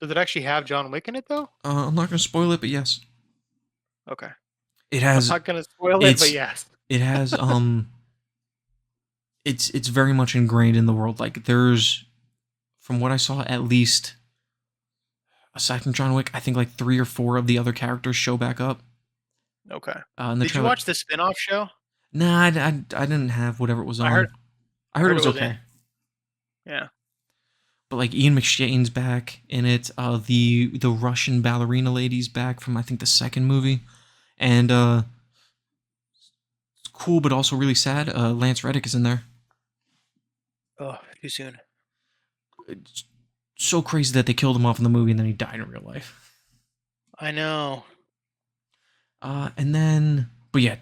Does it actually have John Wick in it, though? I'm not going to spoil it, but yes. Okay. It has... I'm not going to spoil it, but yes. It has, it's very much ingrained in the world. Like, there's, from what I saw, at least, aside from John Wick, I think like 3 or 4 of the other characters show back up. Okay. Did you watch the spin-off show? Nah, I didn't have whatever it was on. I heard it was okay. Yeah. But like Ian McShane's back in it. The Russian ballerina lady's back from I think the second movie, and it's cool but also really sad. Lance Reddick is in there. Oh, too soon. It's so crazy that they killed him off in the movie and then he died in real life. I know. And then, but yeah,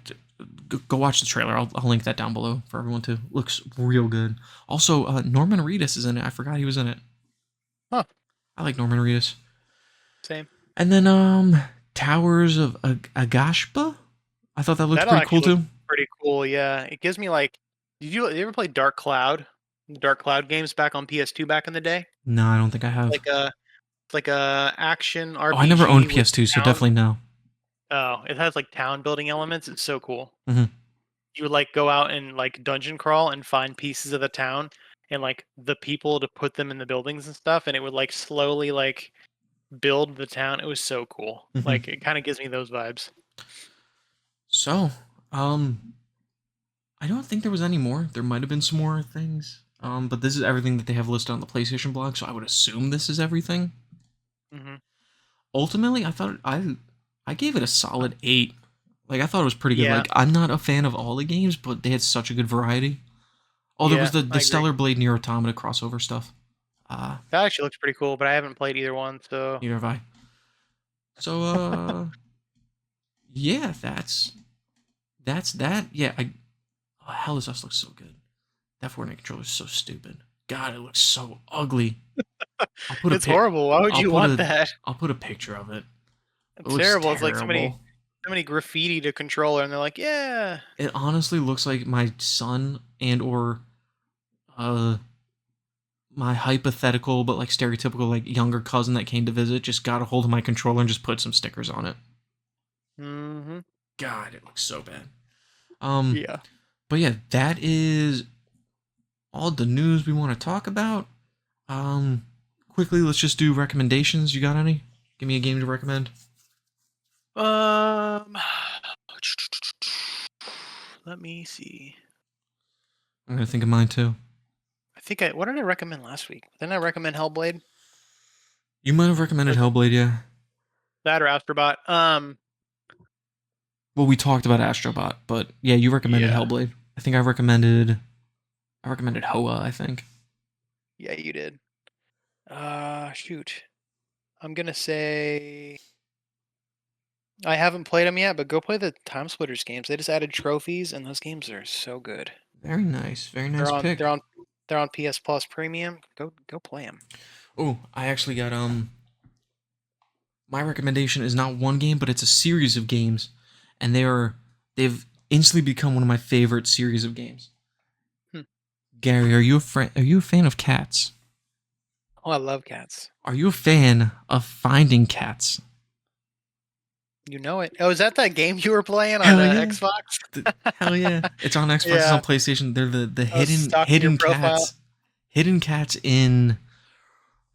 go watch the trailer. I'll link that down below for everyone to. Looks real good. Also, Norman Reedus is in it. I forgot he was in it. Huh. I like Norman Reedus. Same. And then Towers of Agashpa. I thought that looked pretty cool too. Pretty cool, yeah. It gives me like. Did you ever play Dark Cloud? Dark Cloud games back on PS2 back in the day? No, I don't think I have. Like a action RPG. Oh, I never owned PS2, so definitely no. Oh, it has like town building elements. It's so cool. Mhm. You would like go out and like dungeon crawl and find pieces of the town and like the people to put them in the buildings and stuff, and it would like slowly like build the town. It was so cool. Mhm. Like it kind of gives me those vibes. So, I don't think there was any more. There might have been some more things. But this is everything that they have listed on the PlayStation blog, so I would assume this is everything. Hmm. Ultimately, I gave it a solid 8. Like I thought it was pretty good. Yeah, Like I'm not a fan of all the games, but they had such a good variety. Oh, there was yeah, the I agree. Stellar Blade Near Automata crossover stuff. Uh, That actually looks pretty cool, but I haven't played either one, so Neither have I. So yeah, that's that. Yeah, oh, hell, this us looks so good. That Fortnite controller is so stupid. God, it looks so ugly. I'll put a it's pic. horrible. Why would I'll you put want a. that? I'll put a picture of it. It It's looks terrible. It's like terrible. so many graffiti to controller, and they're like, yeah. It honestly looks like my son and or uh my hypothetical but like stereotypical like younger cousin that came to visit just got a hold of my controller and just put some stickers on it. Hmm. God, it looks so bad. Um, Yeah. but yeah, that is all the news we want to talk about. Um, quickly, let's just do recommendations. You got any? Give me a game to recommend. Um, let me see. I'm gonna think of mine too. I think what did I recommend last week? Didn't I recommend Hellblade? You might have recommended Or Hellblade, yeah. that or Astrobot? Well, we talked about Astrobot, but yeah, you recommended Yeah, Hellblade. I think I recommended Hoa, I think. yeah, you did. Shoot. I'm gonna say I haven't played them yet, but go play the Time Splitters games. They just added trophies, and those games are so good. Very nice. Very They're nice on, pick. they're on, they're on PS Plus Premium. Go play them. Oh, I actually got my recommendation is not one game, but it's a series of games, and they've instantly become one of my favorite series of games. Hmm. Gary, are you a fan of cats? Oh, I love cats. Are you a fan of finding cats? You know it. Oh, is that game you were playing on Hell yeah. Xbox? Hell yeah. It's on Xbox, it's Yeah, on PlayStation. They're the I was hidden stalking your hidden profile. cats. Hidden cats in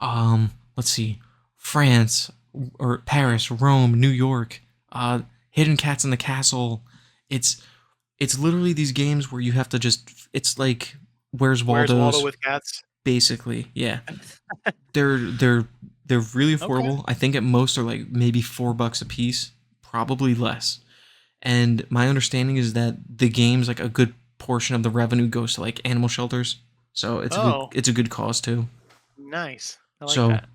let's see. France or Paris, Rome, New York. Hidden cats in the castle. It's it's literally these games where you have to just it's like Where's Where's Waldo Waldo's with cats? basically. Yeah. They're really Okay. affordable. I think at most they're like maybe $4 a piece, probably less. And my understanding is that the game's like a good portion of the revenue goes to like animal shelters. So Oh, it's a good cause too. nice. I like So that.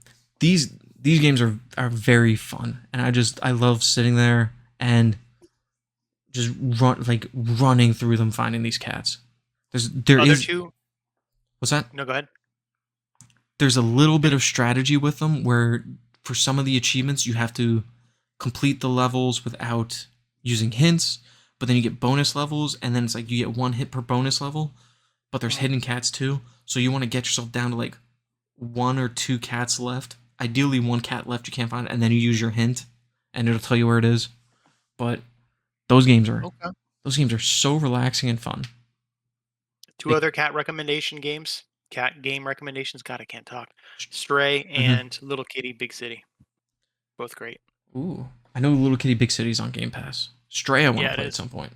these games are very fun, and I love sitting there and just running through them finding these cats. There Other is two? what's that? No, go ahead. There's a little bit of strategy with them where for some of the achievements you have to complete the levels without using hints, but then you get bonus levels, and then it's like you get one hit per bonus level, but there's Mhm. hidden cats too. So you want to get yourself down to like one or two cats left. Ideally, one cat left you can't find, and then you use your hint, and it'll tell you where it is. But those games are Okay. those games are so relaxing and fun. Two They, other cat recommendation games. Cat game recommendations. God, I can't talk. Stray mhm. and Little Kitty Big City. Both great. Ooh, I know Little Kitty Big City's on Game Pass. Stray, I want to Yeah, it play at is. some point.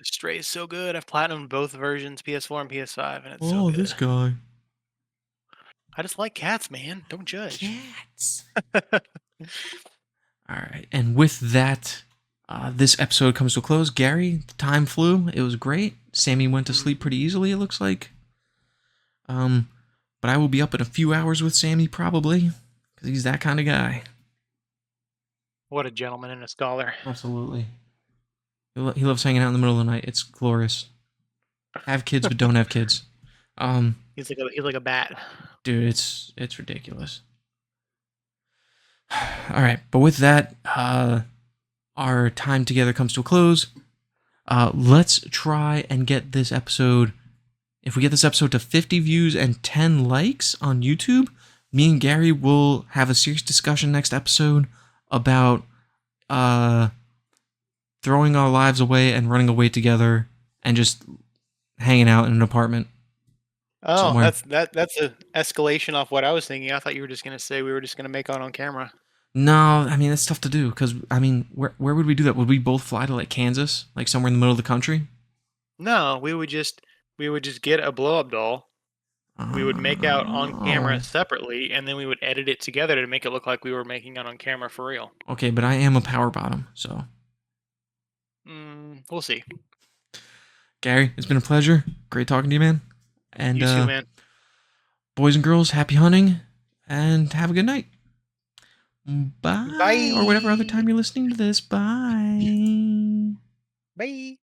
Stray is so good. I've platinumed both versions, PS4 and PS5, and it's so Oh, this good. guy. I just like cats, man. Don't judge. Cats. All right, and with that, this episode comes to a close. Gary, the time flew. It was great. Sammy went to sleep pretty easily. It looks like. Um, but I will be up in a few hours with Sammy probably, because he's that kind of guy. What a gentleman and a scholar. Absolutely. He loves hanging out in the middle of the night. It's glorious. Have kids, but don't have kids. Um, He's like a bat. dude, it's ridiculous. All right, but with that, our time together comes to a close. Let's try and get this episode. If we get this episode to 50 views and 10 likes on YouTube, me and Gary will have a serious discussion next episode about throwing our lives away and running away together and just hanging out in an apartment Oh, somewhere. that's a escalation off what I was thinking. I thought you were just gonna say we were just gonna make out on camera. No, I mean that's tough to do because I mean, where would we do that? Would we both fly to like Kansas, like somewhere in the middle of the country? No, we would just get a blow up doll. We would make out on camera Oh, separately, and then we would edit it together to make it look like we were making out on camera for real. okay, but I am a power bottom, so We'll see. Gary, it's been a pleasure. Great talking to you, man. And You too, man. boys and girls, happy hunting, and have a good night. Bye. Or whatever other time Bye. you're listening to this. Bye. Bye.